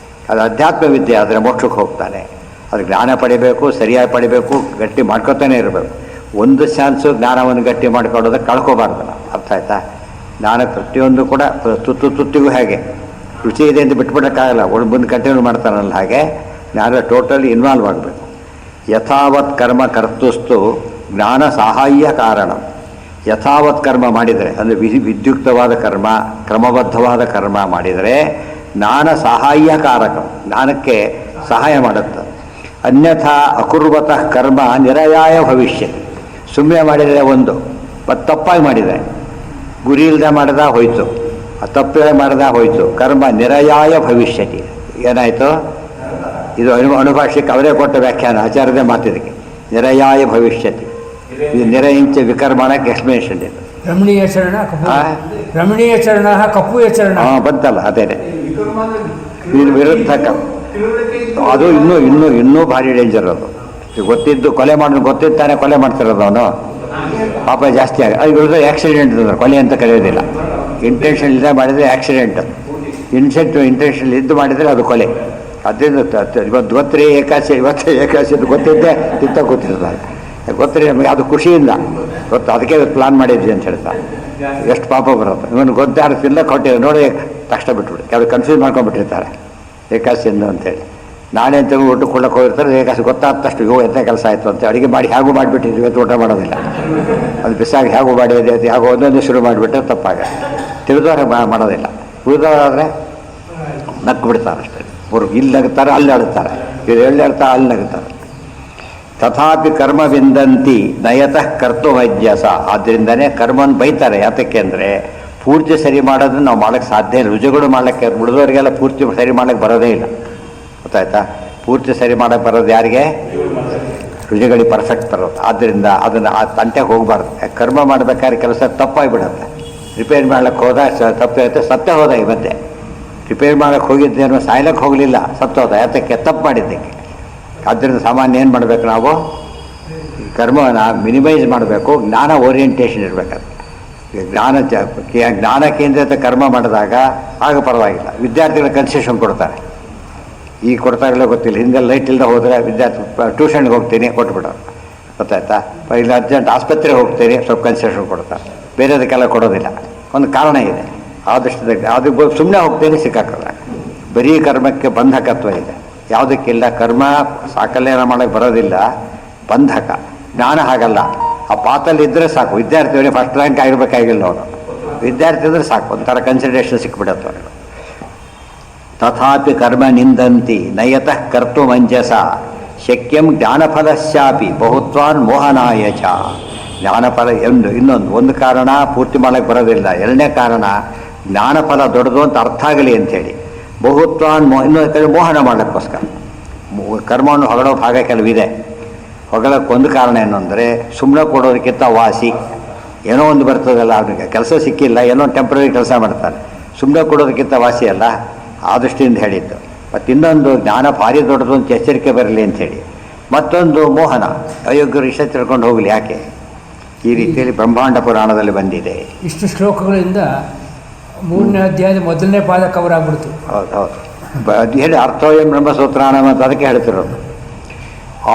ಅದು ಅಧ್ಯಾತ್ಮ ವಿದ್ಯೆ ಆದರೆ ಮೋಕ್ಷಕ್ಕೆ ಹೋಗ್ತಾನೆ. ಅದು ಜ್ಞಾನ ಪಡಿಬೇಕು, ಸರಿಯಾಗಿ ಪಡಿಬೇಕು, ಗಟ್ಟಿ ಮಾಡ್ಕೊತಾನೆ ಇರಬೇಕು. ಒಂದು ಚಾನ್ಸು ಜ್ಞಾನವನ್ನು ಗಟ್ಟಿ ಮಾಡ್ಕೊಳ್ಳೋದಕ್ಕೆ ಕಳ್ಕೋಬಾರ್ದು ನಾವು, ಅರ್ಥ ಆಯ್ತಾ. ಜ್ಞಾನ ಪ್ರತಿಯೊಂದು ಕೂಡ ತುತ್ತಿಗೂ ಹೇಗೆ ರುಚಿ ಇದೆ ಅಂತ ಬಿಟ್ಬಿಡೋಕ್ಕಾಗಲ್ಲ, ಮುಂದೆ ಕಂಟಿನ್ಯೂ ಮಾಡ್ತಾನಲ್ಲ, ಹಾಗೆ ಜ್ಞಾನ ಟೋಟಲಿ ಇನ್ವಾಲ್ವ್ ಆಗಬೇಕು. ಯಥಾವತ್ ಕರ್ಮ ಕರ್ತುಸ್ತು ಜ್ಞಾನ ಸಹಾಯ ಕಾರಣ. ಯಥಾವತ್ ಕರ್ಮ ಮಾಡಿದರೆ ಅಂದರೆ ವಿದ್ಯುಕ್ತವಾದ ಕರ್ಮ, ಕ್ರಮಬದ್ಧವಾದ ಕರ್ಮ ಮಾಡಿದರೆ ಜ್ಞಾನ ಸಹಾಯಕಾರಕ, ಜ್ಞಾನಕ್ಕೆ ಸಹಾಯ ಮಾಡುತ್ತೆ. ಅನ್ಯಥಾ ಅಕುರ್ವತಃ ಕರ್ಮ ನಿರಯಾಯ ಭವಿಷ್ಯ. ಸುಮ್ಮನೆ ಮಾಡಿದರೆ ಒಂದು, ಮತ್ತು ತಪ್ಪಾಗಿ ಮಾಡಿದರೆ, ಗುರಿ ಇಲ್ಲದೆ ಮಾಡಿದ ಹೋಯಿತು, ತಪ್ಪಾಗಿ ಮಾಡಿದ ಹೋಯಿತು, ಕರ್ಮ ನಿರಯಾಯ ಭವಿಷ್ಯತಿ. ಏನಾಯಿತು ಇದು ಅನುಭಾಷೆಗೆ ಅವರೇ ಕೊಟ್ಟ ವ್ಯಾಖ್ಯಾನ, ಆಚಾರ್ಯದೇ ಮಾತಿದಕ್ಕೆ. ನಿರಯಾಯ ಭವಿಷ್ಯತಿ, ಇದು ನಿರಯಿಂಚ ವಿಕರ್ಮಣಕ್ಕೆ ಎಕ್ಸ್ಪ್ಲೇಷನ್ ಇದು. ರಮಣೀಯ ಚರಣ ರಮಣೀಯ ಚರಣ ಕಪ್ಪುಯ ಚರಣ ಬಂತಲ್ಲ, ಅದೇನೆ ವಿರುದ್ಧ. ಅದು ಇನ್ನೂ ಭಾರಿ ಡೇಂಜರ್. ಅದು ಗೊತ್ತಿದ್ದು ಕೊಲೆ ಮಾಡೋದು, ಗೊತ್ತಿದ್ದಾನೆ ಕೊಲೆ ಮಾಡ್ತಿರೋದು ಅವನು, ಪಾಪ ಜಾಸ್ತಿ ಆಗ. ಅದು ವಿರುದ್ಧ ಆಕ್ಸಿಡೆಂಟ್ ಅಂದ್ರೆ ಕೊಲೆ ಅಂತ ಕರೆಯೋದಿಲ್ಲ. ಇಂಟೆನ್ಷನ್ ಇಲ್ಲದೆ ಮಾಡಿದರೆ ಆಕ್ಸಿಡೆಂಟ್, ಇಂಟೆನ್ಷನ್ ಇದ್ದು ಮಾಡಿದರೆ ಅದು ಕೊಲೆ. ಅದರಿಂದ ಇವತ್ತು ಗೊತ್ತರಿ ಏಕಾಶಿ, ಇವತ್ತು ಏಕಾಶಿ ಅಂತ ಗೊತ್ತಿದ್ದೆ ತಿಂತ ಕೂತಿರ್ತಾರೆ, ಗೊತ್ತರಿ ನಮಗೆ ಅದು ಖುಷಿಯಿಂದ ಗೊತ್ತು, ಅದಕ್ಕೆ ಪ್ಲಾನ್ ಮಾಡಿದ್ವಿ ಅಂತ ಹೇಳ್ತಾರೆ. ಎಷ್ಟು ಪಾಪ ಬರುತ್ತೆ. ಇವನು ಗೊತ್ತಾಡ್ತಿಲ್ಲ ಕೊಟ್ಟಿದ್ದಾರೆ ನೋಡಿ, ತಕ್ಷಣ ಬಿಟ್ಬಿಡಿ. ಅವ್ರು ಕನ್ಫ್ಯೂಸ್ ಮಾಡ್ಕೊಂಡ್ಬಿಟ್ಟಿರ್ತಾರೆ ಏಕಾಶಿಯಿಂದ ಅಂತೇಳಿ. ನಾಳೆ ಅಂತ ಊಟ ಕೊಡಕ್ಕೆ ಹೋಗಿರ್ತಾರೆ, ಏಕಾಶಿ ಗೊತ್ತಾದ ತಕ್ಷಣ ಇವು ಎಂಥ ಕೆಲಸ ಆಯಿತು ಅಂತ ಅಡುಗೆ ಮಾಡಿ ಹೇಗೂ ಮಾಡಿಬಿಟ್ಟಿದ್ವಿ, ಇವತ್ತು ಊಟ ಮಾಡೋದಿಲ್ಲ, ಅದು ಬಿಸಾಗಿ ಹೇಗೂ ಮಾಡಿದೆ ಅದು ಹೇಗೋ ಒಂದೊಂದು ಶುರು ಮಾಡಿಬಿಟ್ರೆ ತಪ್ಪಾಗ. ತಿಳಿದವ್ರೆ ಮಾಡೋದಿಲ್ಲ, ಉಳಿದವರಾದರೆ ನಕ್ಕು ಬಿಡ್ತಾರೆ ಅಷ್ಟೇ. ಅವರು ಇಲ್ಲಿ ನಗುತ್ತಾರೆ, ಅಲ್ಲಿ ಅಳುತ್ತಾರೆ, ಇವ್ರು ಎಲ್ಲಿ ಅಳ್ತಾರೆ, ಅಲ್ಲಿ ನಗುತ್ತಾರೆ. ತಥಾಪಿ ಕರ್ಮ ವಿಂದಂತಿ ನಯತಃ ಕರ್ತು ವೈದ್ಯಸ. ಆದ್ದರಿಂದನೇ ಕರ್ಮವನ್ನು ಬೈತಾರೆ. ಯಾತಕ್ಕೆ ಅಂದರೆ ಪೂರ್ತಿ ಸರಿ ಮಾಡೋದನ್ನು ನಾವು ಮಾಡೋಕ್ಕೆ ಸಾಧ್ಯ ಇಲ್ಲ. ರುಜುಗಳು ಮಾಡೋಕ್ಕೆ, ಉಳಿದವರಿಗೆಲ್ಲ ಪೂರ್ತಿ ಸರಿ ಮಾಡೋಕ್ಕೆ ಬರೋದೇ ಇಲ್ಲ, ಗೊತ್ತಾಯ್ತಾ. ಪೂರ್ತಿ ಸರಿ ಮಾಡೋಕ್ಕೆ ಬರೋದು ಯಾರಿಗೆ, ರುಜುಗಳಿಗೆ ಪರ್ಫೆಕ್ಟ್ ಬರೋದು. ಆದ್ದರಿಂದ ಅದನ್ನು ಆ ತಂಟೆಗೆ ಹೋಗಬಾರ್ದು. ಕರ್ಮ ಮಾಡಬೇಕಾದ್ರೆ ಕೆಲಸ ತಪ್ಪಾಗಿಬಿಡುತ್ತೆ. ರಿಪೇರ್ ಮಾಡ್ಲಿಕ್ಕೆ ಹೋದಾಗ ತಪ್ಪಾಗುತ್ತೆ, ಸತ್ಯ ಹೋದ. ಮತ್ತೆ ರಿಪೇರ್ ಮಾಡೋಕ್ಕೆ ಹೋಗಿದ್ದೇನೋ, ಸಾಯ್ಲಿಕ್ಕೆ ಹೋಗಲಿಲ್ಲ, ಸತ್ತೋದ. ಯಾತಕ್ಕೆ, ತಪ್ಪು ಮಾಡಿದ್ದಕ್ಕೆ. ಆದ್ದರಿಂದ ಸಾಮಾನ್ಯ ಏನು ಮಾಡಬೇಕು ನಾವು, ಕರ್ಮವನ್ನು ಮಿನಿಮೈಸ್ ಮಾಡಬೇಕು, ಜ್ಞಾನ ಓರಿಯೆಂಟೇಷನ್ ಇರಬೇಕಾದ್ರೆ. ಜ್ಞಾನ ಕೇಂದ್ರಿತ ಕರ್ಮ ಮಾಡಿದಾಗ ಆಗ ಪರವಾಗಿಲ್ಲ. ವಿದ್ಯಾರ್ಥಿಗಳ ಕನ್ಸೆಷನ್ ಕೊಡ್ತಾರೆ, ಈಗ ಕೊಡ್ತಾರಲ್ಲ ಗೊತ್ತಿಲ್ಲ. ಹಿಂದೆ ಲೈಟ್ ಇಲ್ಲದೆ ಹೋದರೆ ವಿದ್ಯಾರ್ಥಿ ಟ್ಯೂಷನ್ಗೆ ಹೋಗ್ತೀನಿ ಕೊಟ್ಬಿಡೋರು, ಗೊತ್ತಾಯ್ತಾ. ಇಲ್ಲ ಅರ್ಜೆಂಟ್ ಆಸ್ಪತ್ರೆಗೆ ಹೋಗ್ತೀನಿ, ಸ್ವಲ್ಪ ಕನ್ಸೆಷನ್ ಕೊಡ್ತಾರೆ, ಬೇರೆದಕ್ಕೆಲ್ಲ ಕೊಡೋದಿಲ್ಲ. ಒಂದು ಕಾರಣ ಇದೆ. ಆದಷ್ಟು ಅದು ಸುಮ್ಮನೆ ಹೋಗ್ತೀನಿ ಸಿಕ್ಕಾಕಲ್ಲ. ಬರೀ ಕರ್ಮಕ್ಕೆ ಬಂಧಕತ್ವ ಇದೆ, ಯಾವುದಕ್ಕಿಲ್ಲ. ಕರ್ಮ ಸಾಕಲ್ಯನ ಮಾಡೋಕ್ಕೆ ಬರೋದಿಲ್ಲ, ಬಂಧಕ. ಜ್ಞಾನ ಹಾಗಲ್ಲ, ಆ ಪಾತಲ್ಲಿದ್ದರೆ ಸಾಕು. ವಿದ್ಯಾರ್ಥಿಗಳಿಗೆ ಫಸ್ಟ್ ರ್ಯಾಂಕ್ ಆಗಿರ್ಬೇಕಾಗಿಲ್ಲ ಅವನು, ವಿದ್ಯಾರ್ಥಿ ಅಂದರೆ ಸಾಕು, ಒಂಥರ ಕನ್ಸಿಡರೇಷನ್ ಸಿಕ್ಬಿಡತ್ತೆ ಅವನು. ತಥಾಪಿ ಕರ್ಮ ನಿಂದಂತಿ ನಯತಃ ಕರ್ತು ಮಂಜಸ ಶಕ್ಯಂ ಜ್ಞಾನಫಲಶ್ಚಾಪಿ ಬಹುತ್ವಾನ್ ಮೋಹನಾಯ ಚ. ಜ್ಞಾನಫಲ ಇನ್ನೊಂದು ಕಾರಣ ಪೂರ್ತಿ ಮಾಡೋಕ್ಕೆ ಬರೋದಿಲ್ಲ. ಎರಡನೇ ಕಾರಣ ಜ್ಞಾನಫಲ ದೊಡ್ಡದು ಅಂತ ಅರ್ಥ ಆಗಲಿ ಅಂಥೇಳಿ ಬಹುತ್ವಾನ್ ಇನ್ನೊಂದು ಕಡೆ ಮೋಹನ ಮಾಡೋಕ್ಕೋಸ್ಕರ. ಕರ್ಮವನ್ನು ಹೊಗಳೋ ಭಾಗ ಕೆಲವಿದೆ. ಹೊಗಳಕ್ಕೊಂದು ಕಾರಣ ಏನು ಅಂದರೆ ಸುಮ್ಮನೆ ಕೊಡೋದಕ್ಕಿಂತ ವಾಸಿ. ಏನೋ ಒಂದು ಬರ್ತದಲ್ಲ, ಅವನಿಗೆ ಕೆಲಸ ಸಿಕ್ಕಿಲ್ಲ, ಏನೋ ಟೆಂಪ್ರರಿ ಕೆಲಸ ಮಾಡ್ತಾನೆ, ಸುಮ್ಮನೆ ಕೊಡೋದಕ್ಕಿಂತ ವಾಸಿ ಅಲ್ಲ, ಆ ದೃಷ್ಟಿಯಿಂದ ಹೇಳಿದ್ದು. ಮತ್ತು ಇನ್ನೊಂದು ಜ್ಞಾನ ಭಾರಿ ದೊಡ್ಡದು ಅಂತ ಎಚ್ಚರಿಕೆ ಬರಲಿ ಅಂಥೇಳಿ. ಮತ್ತೊಂದು ಮೋಹನ, ಅಯೋಗ್ಯರು ಇಷ್ಟ ತಿಳ್ಕೊಂಡು ಹೋಗಲಿ ಯಾಕೆ. ಈ ರೀತಿಯಲ್ಲಿ ಬ್ರಹ್ಮಾಂಡ ಪುರಾಣದಲ್ಲಿ ಬಂದಿದೆ. ಇಷ್ಟು ಶ್ಲೋಕಗಳಿಂದ 3ನೇ ಅಧ್ಯಾಯದ ಮೊದಲನೇ ಪಾದ ಕವರ್ ಆಗ್ಬಿಡ್ತು. ಹೌದು ಅದು ಹೇಳಿ ಅರ್ಥೋಯಂ ಬ್ರಹ್ಮಸೂತ್ರಾಣ ಅಂತ ಅದಕ್ಕೆ ಹೇಳ್ತಿರೋದು.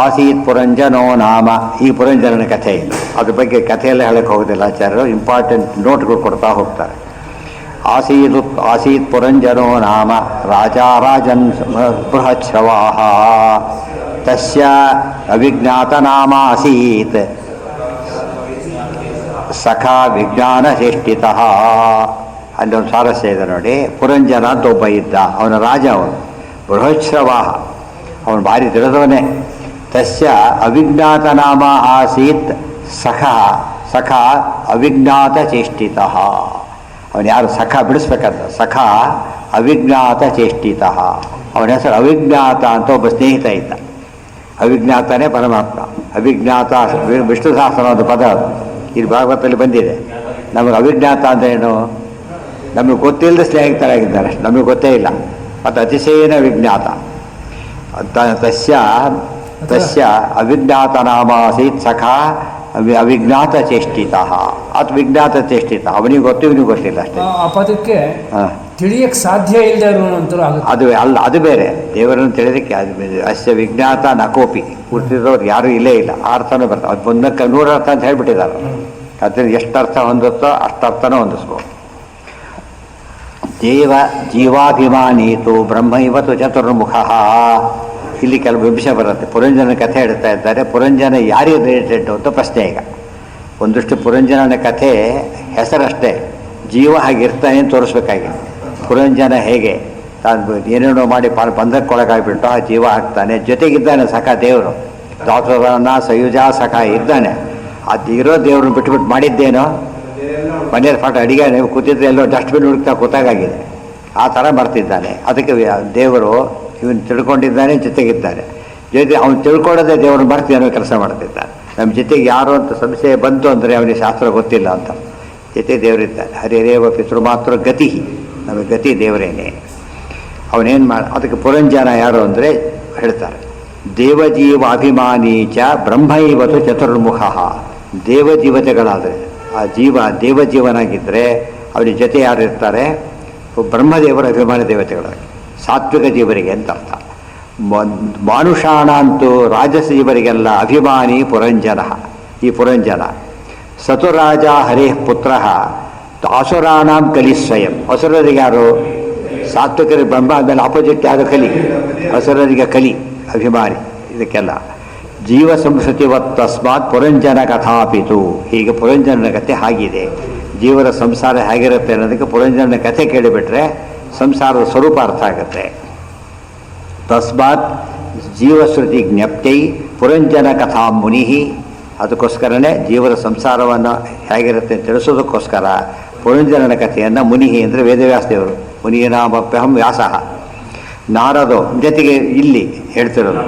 ಆಸೀತ್ ಪುರಂಜನೋ ನಾಮ, ಈ ಪುರಂಜನನ ಕಥೆ ಇಲ್ಲ, ಅದ್ರ ಬಗ್ಗೆ ಕಥೆಯೆಲ್ಲ ಹೇಳಕ್ಕೆ ಹೋಗೋದಿಲ್ಲ ಆಚಾರ್ಯರು, ಇಂಪಾರ್ಟೆಂಟ್ ನೋಟ್ಗಳು ಕೊಡ್ತಾ ಹೋಗ್ತಾರೆ. ಆಸೀತ್ ಪುರಂಜನೋ ನಾಮ ರಾಜಾರಾಜನ್ ಬೃಹಚ್ಛ್ರವಾಹ ತಸ್ಯ ಅವಿಜ್ಞಾತ ನಾಮ ಆಸೀತ್ ಸಖಾ ವಿಜ್ಞಾನ ಚೇಷ್ಟಿತಃ. ಅಲ್ಲೊಂದು ಸ್ವಾರಸ್ಯ ಇದೆ ನೋಡಿ. ಪುರಂಜನ ಅಂತ ಒಬ್ಬ ಇದ್ದ, ಅವನ ರಾಜ, ಅವನು ಬೃಹಚ್ಛ್ರವಾಹ, ಅವನು ಭಾರಿ ತಿಳಿದವನೇ. ತಸ್ಯ ಅವಿಜ್ಞಾತ ನಾಮ ಆಸೀತ್ ಸಖ ಅವಿಜ್ಞಾತ ಚೇಷ್ಟಿತಃ. ಅವನು ಯಾರು ಸಖ ಬಿಡಿಸ್ಬೇಕಂತ, ಸಖ ಅವಿಜ್ಞಾತ ಚೇಷ್ಟಿತಃ. ಅವನ ಹೆಸರು ಅವಿಜ್ಞಾತ ಅಂತ ಒಬ್ಬ ಸ್ನೇಹಿತ ಇದ್ದ. ಅವಿಜ್ಞಾತನೇ ಪರಮಾತ್ಮ. ಅವಿಜ್ಞಾತ ವಿಷ್ಣು ಸಹಸ್ರ ಒಂದು ಪದ ಅದು ಇಲ್ಲಿ ಭಾಗವತದಲ್ಲಿ ಬಂದಿದೆ. ನಮಗೆ ಅವಿಜ್ಞಾತ ಅಂದರೆ ಏನು, ನಮಗೆ ಗೊತ್ತಿಲ್ಲದೆ ಸ್ನೇಹಿತರಾಗಿದ್ದಾರೆ, ನಮಗೆ ಗೊತ್ತೇ ಇಲ್ಲ. ಮತ್ತು ಅತಿಶಯನ ವಿಜ್ಞಾತ. ತಸ್ಯ ಅವಿಜ್ಞಾತ ನಾಮಾಸೀತ್ ಸಖ ಅವಿಜ್ಞಾತ ಚೇಷ್ಟಿತ. ಅದು ವಿಜ್ಞಾತ ಚೇಷ್ಟಿತ, ಅವನಿಗೆ ಗೊತ್ತು ಇವನಿಗೆ ಗೊತ್ತಿಲ್ಲ ಅಷ್ಟೇ. ಆ ಪದಕ್ಕೆ ತಿಳಿಯಕ್ಕೆ ಸಾಧ್ಯ ಇಲ್ಲದೆ ಇರುವಂತರೂ ಆಗುತ್ತೆ. ಅದು ಅಲ್ಲ, ಅದು ಬೇರೆ. ದೇವರನ್ನು ತಿಳಿದಕ್ಕೆ ಅದು ಅಸ್ಯ ವಿಜ್ಞಾತ ನಕೋಪಿ, ಗುರುತಿದವ್ರು ಯಾರೂ ಇಲ್ಲೇ ಇಲ್ಲ. ಆ ಅರ್ಥನೂ ಬರ್ತದೆ. ಅದು ಒಂದಕ್ಕೆ 100 ಅರ್ಥ ಅಂತ ಹೇಳ್ಬಿಟ್ಟಿದ್ದಾರೆ. ಅದರಿಂದ ಎಷ್ಟು ಅರ್ಥ ಹೊಂದುತ್ತೋ ಅಷ್ಟು ಅರ್ಥನೂ ಹೊಂದಿಸ್ಬೋದು. ಜೀವಾಭಿಮಾನೀತು ಬ್ರಹ್ಮ ಇವತ್ತು ಚತುರ್ಮುಖ. ಇಲ್ಲಿ ಕೆಲವು ವಿಮರ್ಶೆ ಬರುತ್ತೆ. ಪುರಂಜನ ಕಥೆ ಹೇಳ್ತಾ ಇದ್ದಾರೆ. ಪುರಂಜನ ಯಾರಿಗೆ ರಿಲೇಟೆಡ್ ಅಂತ ಪ್ರಶ್ನೆ. ಈಗ ಒಂದಷ್ಟು ಪುರಂಜನನ ಕಥೆ ಹೆಸರಷ್ಟೇ, ಜೀವ ಹಾಗಿರ್ತಾನೆ ಅಂತ ತೋರಿಸ್ಬೇಕಾಗಿದೆ. ಪುರಂಜನ ಹೇಗೆ ತಾನು ಏನೇನೋ ಮಾಡಿ ಬಂಧಕ್ಕೊಳಗಾಗಿಬಿಟ್ಟು ಆ ಜೀವ ಆಗ್ತಾನೆ, ಜೊತೆಗಿದ್ದಾನೆ ಸಖ ದೇವರು, ದಾಸೋದನ ಸಯುಜ ಸಖ ಇದ್ದಾನೆ. ಅದು ಇರೋ ದೇವ್ರನ್ನ ಬಿಟ್ಬಿಟ್ಟು ಮಾಡಿದ್ದೇನೋ, ಮನೆಯಲ್ಲಿ ಪಾಠ ಅಡಿಗೆ ನೀವು ಕೂತಿದ್ರೆ ಎಲ್ಲೋ ಡಸ್ಟ್ಬಿನ್ ಹುಡುಕ್ತಾ ಕೂತಾಗಿದೆ, ಆ ಥರ ಮಾಡ್ತಿದ್ದಾನೆ. ಅದಕ್ಕೆ ದೇವರು ಇವನು ತಿಳ್ಕೊಂಡಿದ್ದಾನೆ, ಜೊತೆಗಿದ್ದಾನೆ. ಜೊತೆ ಅವನು ತಿಳ್ಕೊಳ್ಳೋದೇ ದೇವ್ರನ್ನ ಬರ್ತೀವಿ ಅನ್ನೋ ಕೆಲಸ ಮಾಡ್ತಿದ್ದಾನೆ. ನಮ್ಮ ಜೊತೆಗೆ ಯಾರು ಅಂತ ಸಂಶಯ ಬಂತು ಅಂದರೆ ಅವನಿಗೆ ಶಾಸ್ತ್ರ ಗೊತ್ತಿಲ್ಲ ಅಂತ. ಜೊತೆ ದೇವರಿದ್ದಾನೆ. ಹರಿರೇವ ಪಿತೃಮಾತ್ರ ಗತಿ, ನಮಗೆ ಗತಿ ದೇವರೇನೆ. ಅವನೇನು ಅದಕ್ಕೆ ಪುರಂಜನ ಯಾರು ಅಂದರೆ ಹೇಳ್ತಾರೆ, ದೇವಜೀವ ಅಭಿಮಾನಿ ಚ ಬ್ರಹ್ಮೈವತು ಚತುರ್ಮುಖ. ದೇವಜೀವತೆಗಳಾದರೆ ಆ ಜೀವ ದೇವಜೀವನಾಗಿದ್ದರೆ ಅವನ ಜೊತೆ ಯಾರು ಇರ್ತಾರೆ, ಬ್ರಹ್ಮದೇವರ ಅಭಿಮಾನಿ ದೇವತೆಗಳಾಗಿ, ಸಾತ್ವಿಕ ಜೀವರಿಗೆ ಅಂತ ಅರ್ಥ. ಮಾನುಷಾಣ ಅಂತೂ ರಾಜಸ ಜೀವರಿಗೆಲ್ಲ ಅಭಿಮಾನಿ ಪುರಂಜನ. ಈ ಪುರಂಜನ ಸತುರಾಜ ಹರೇ ಪುತ್ರ ಅಸುರಾಣಾಂ ಕಲಿ ಸ್ವಯಂ. ಅಸುರರಿಗೆ ಯಾರು, ಸಾತ್ವಿಕರಿಗೆ ಬ್ರಹ್ಮ ಆದಮೇಲೆ ಆಪೋಸಿಟ್ ಯಾರು, ಕಲಿ. ಅಸುರರಿಗೆ ಕಲಿ ಅಭಿಮಾನಿ. ಇದಕ್ಕೆಲ್ಲ ಜೀವ ಸಂಸ್ಕೃತಿವತ್ ತಸ್ಮಾತ್ ಪುರಂಜನ ಕಥಾಪಿತು. ಹೀಗೆ ಪುರಂಜನ ಕಥೆ ಆಗಿದೆ. ಜೀವನ ಸಂಸಾರ ಹೇಗಿರುತ್ತೆ ಅನ್ನೋದಕ್ಕೆ ಪುರಂಜನ ಕಥೆ ಕೇಳಿಬಿಟ್ರೆ ಸಂಸಾರದ ಸ್ವರೂಪ ಅರ್ಥ ಆಗುತ್ತೆ. ತಸ್ಮಾತ್ ಜೀವಶ್ರುತಿ ಜ್ಞಪ್ತೈ ಪುರಂಜನ ಕಥಾ ಮುನಿ. ಅದಕ್ಕೋಸ್ಕರನೇ ಜೀವನ ಸಂಸಾರವನ್ನು ಹೇಗಿರುತ್ತೆ ತಿಳಿಸೋದಕ್ಕೋಸ್ಕರ ಪುರಂಜನನ ಕಥೆಯನ್ನು ಮುನಿ ಅಂದರೆ ವೇದವ್ಯಾಸ ದೇವರು. ಮುನಿನಾಮಪ್ಯಹಂ ವ್ಯಾಸಃ. ನಾರದೋ ಜೊತೆಗೆ ಇಲ್ಲಿ ಹೇಳ್ತಿರೋದು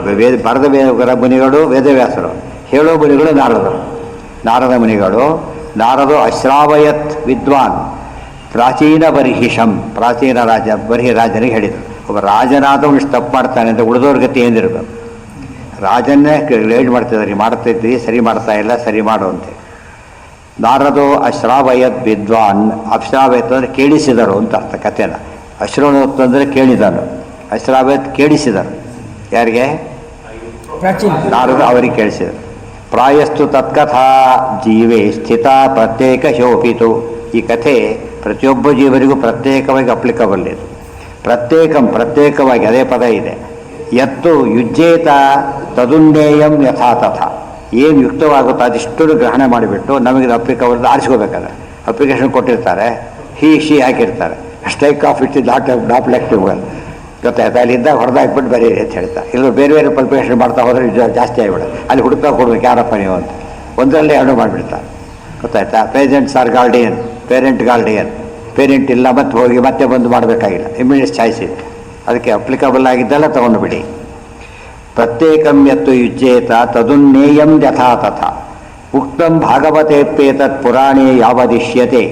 ಬರೆದ ಮುನಿಗಳು ವೇದವ್ಯಾಸರು, ಹೇಳೋ ಮುನಿಗಳು ನಾರದರು. ನಾರದ ಮುನಿಗಳು ನಾರದೋ ಅಶ್ರಾವಯತ್ ವಿದ್ವಾನ್ ಪ್ರಾಚೀನ ಬರ್ಹಿಷಂ. ಪ್ರಾಚೀನ ರಾಜ ಬರ್ಹಿ ರಾಜನಿಗೆ ಹೇಳಿದರು, ಒಬ್ಬ ರಾಜನಾದವನು ಇಷ್ಟು ತಪ್ಪು ಮಾಡ್ತಾನೆ ಅಂತ ಉಳಿದವ್ರ ಗತಿ ಏನಿರಬೇಕು. ರಾಜನ್ನೇ ಗೈಡ್ ಮಾಡ್ತಿದ್ದಾರೆ, ಮಾಡ್ತಿದ್ರಿ ಸರಿ ಮಾಡ್ತಾ ಇಲ್ಲ, ಸರಿ ಮಾಡು ಅಂತೆ. ನಾರದೋ ಅಶ್ರಾವಯತ್ ವಿದ್ವಾನ್, ಅಶ್ರಾವಯತ್ ಅಂದರೆ ಕೇಳಿಸಿದರು ಅಂತ ಅರ್ಥ ಕಥೆನ. ಅಶ್ರವಣತ್ ಅಂದರೆ ಕೇಳಿದನು, ಅಶ್ರಾವಯತ್ ಕೇಳಿಸಿದರು. ಯಾರಿಗೆ? ಪ್ರಾಚೀನ ನಾರದ ಅವರಿಗೆ ಕೇಳಿಸಿದರು. ಪ್ರಾಯಸ್ತು ತತ್ಕಥಾ ಜೀವೇ ಸ್ಥಿತ ಪ್ರತ್ಯೇಕ ಶೋಪಿತು. ಈ ಕಥೆ ಪ್ರತಿಯೊಬ್ಬ ಜೀವರಿಗೂ ಪ್ರತ್ಯೇಕವಾಗಿ ಅಪ್ಲಿಕಬಲ್ ಇದು. ಪ್ರತ್ಯೇಕವಾಗಿ ಅದೇ ಪದ ಇದೆ. ಯತ್ತು ಯುಜ್ಯೇತ ತದುನ್ನೇಯಂ ಯಥಾ ತಥಾ. ಏನು ಯುಕ್ತವಾಗುತ್ತೋ ಅದಿಷ್ಟು ಗ್ರಹಣ ಮಾಡಿಬಿಟ್ಟು ನಮಗೆ ಅಪ್ಲಿಕಬಲ್ ಆರಿಸ್ಕೋಬೇಕಾದ್ರೆ ಅಪ್ಲಿಕೇಶನ್ ಕೊಟ್ಟಿರ್ತಾರೆ, ಶಿ ಹಾಕಿರ್ತಾರೆ, ಸ್ಟ್ರೈಕ್ ಆಫ್ ಇಟ್ ನಾಟ್ ಲೆಕ್ಟಿವ್ಗಳು ಗೊತ್ತಾಯ್ತಾ, ಅಲ್ಲಿದ್ದಾಗ ಹೊಡೆದಾಕ್ಬಿಟ್ಟು ಬರೀರಿ ಅಂತ ಹೇಳ್ತಾರೆ. ಇಲ್ಲ ಬೇರೆ ಬೇರೆ ಅಪ್ಲಿಕೇಶನ್ ಮಾಡ್ತಾ ಹೋದರೆ ಜಾಸ್ತಿ ಆಗಿಬಿಡೋದು. ಅಲ್ಲಿ ಹುಡುಕ ಕೊಡ್ಬೇಕು ಯಾರಪ್ಪ ನೀವು ಅಂತ, ಒಂದರಲ್ಲೇ ಎರಡು ಮಾಡಿಬಿಡ್ತಾರೆ ಗೊತ್ತಾಯ್ತಾ. ಪೇರೆಂಟ್ಸ್ ಆರ್ ಗಾರ್ಡಿಯನ್, ಪೇರೆಂಟ್ ಇಲ್ಲ ಮತ್ತೆ ಹೋಗಿ ಮತ್ತೆ ಬಂದು ಮಾಡಬೇಕಾಗಿಲ್ಲ, ಇಮಿಡಿಯೇಟ್ ಚಾಯ್ಸ್ ಇದೆ. ಅದಕ್ಕೆ ಅಪ್ಲಿಕಬಲ್ ಆಗಿದ್ದೆಲ್ಲ ತೊಗೊಂಡು ಬಿಡಿ. ಪ್ರತ್ಯೇಕಂ ಯತ್ತು ಯುಜ್ಯೇತ ತದುನ್ನೇಯಂ ಯಥಾ ತಥಾ ಉಕ್ತಂ ಭಾಗವತೇಪ್ಯೇತತ್ ಪುರಾಣೇ ಯಾವದಿಶ್ಯತೆ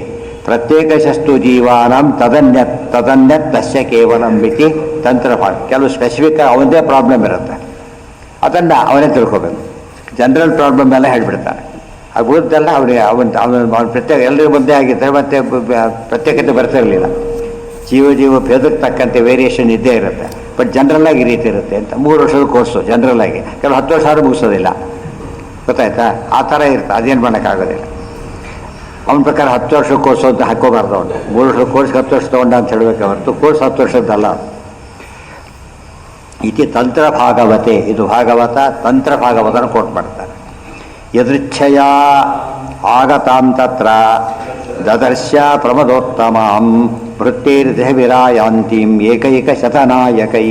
ಪ್ರತ್ಯೇಕಶಸ್ತು ಜೀವಾನಾಂ ತದನ್ಯತ್ ತಸ್ಯ ಕೇವಲಂ ಮಿತಿ ತಂತ್ರಭಾಗ. ಕೆಲವು ಸ್ಪೆಸಿಫಿಕ್ ಅವನದೇ ಪ್ರಾಬ್ಲಮ್ ಇರುತ್ತೆ, ಅದನ್ನು ಅವನೇ ತಿಳ್ಕೋಬೇಕು. ಜನರಲ್ ಪ್ರಾಬ್ಲಮ್ ಎಲ್ಲ ಹೇಳ್ಬಿಡ್ತಾನೆ. ಆ ಉಳಿದೆಲ್ಲ ಅವನ ಪ್ರತ್ಯೇಕ ಎಲ್ಲರಿಗೂ ಒಂದೇ ಆಗಿದ್ದರೆ ಮತ್ತೆ ಪ್ರತ್ಯೇಕತೆ ಬರ್ತಿರಲಿಲ್ಲ. ಜೀವ ಭೇದಕ್ಕೆ ತಕ್ಕಂತೆ ವೇರಿಯೇಷನ್ ಇದ್ದೇ ಇರುತ್ತೆ. ಬಟ್ ಜನರಲ್ಲಾಗಿ ಈ ರೀತಿ ಇರುತ್ತೆ ಅಂತ. 3 ವರ್ಷದ ಕೋರ್ಸು ಜನರಲ್ಲಾಗಿ, ಕೆಲವು 10 ವರ್ಷ ಆದರೂ ಮುಗಿಸೋದಿಲ್ಲ ಗೊತ್ತಾಯ್ತಾ. ಆ ಥರ ಇರುತ್ತೆ, ಅದೇನು ಮಾಡೋಕ್ಕಾಗೋದಿಲ್ಲ. ಅವನ ಪ್ರಕಾರ 10 ವರ್ಷ ಕೋರ್ಸು ಅಂತ ಹಾಕೋಬಾರ್ದು. ಅವನು 3 ವರ್ಷದ ಕೋರ್ಸ್ಗೆ 10 ವರ್ಷ ತೊಗೊಂಡ ಅಂತ ಹೇಳಬೇಕು ಹೊರತು ಕೋರ್ಸ್ 10 ವರ್ಷದ್ದಲ್ಲ. ಇತಿ ತಂತ್ರ ಭಾಗವತೆ, ಇದು ಭಾಗವತ ತಂತ್ರ ಭಾಗವತನ ಕೋಟ್ ಮಾಡ್ತಾರೆ. ಯದೃಚ್ಛಯ ಆಗತಾಂ ತತ್ರ ದದರ್ಶ್ಯ ಪ್ರಮದೋತ್ತಮಾಂ ವೃತ್ತೇರ್ದೇವಿರಾಯಾಂತೀಂ ಏಕೈಕ ಶತನಾಯಕೈ.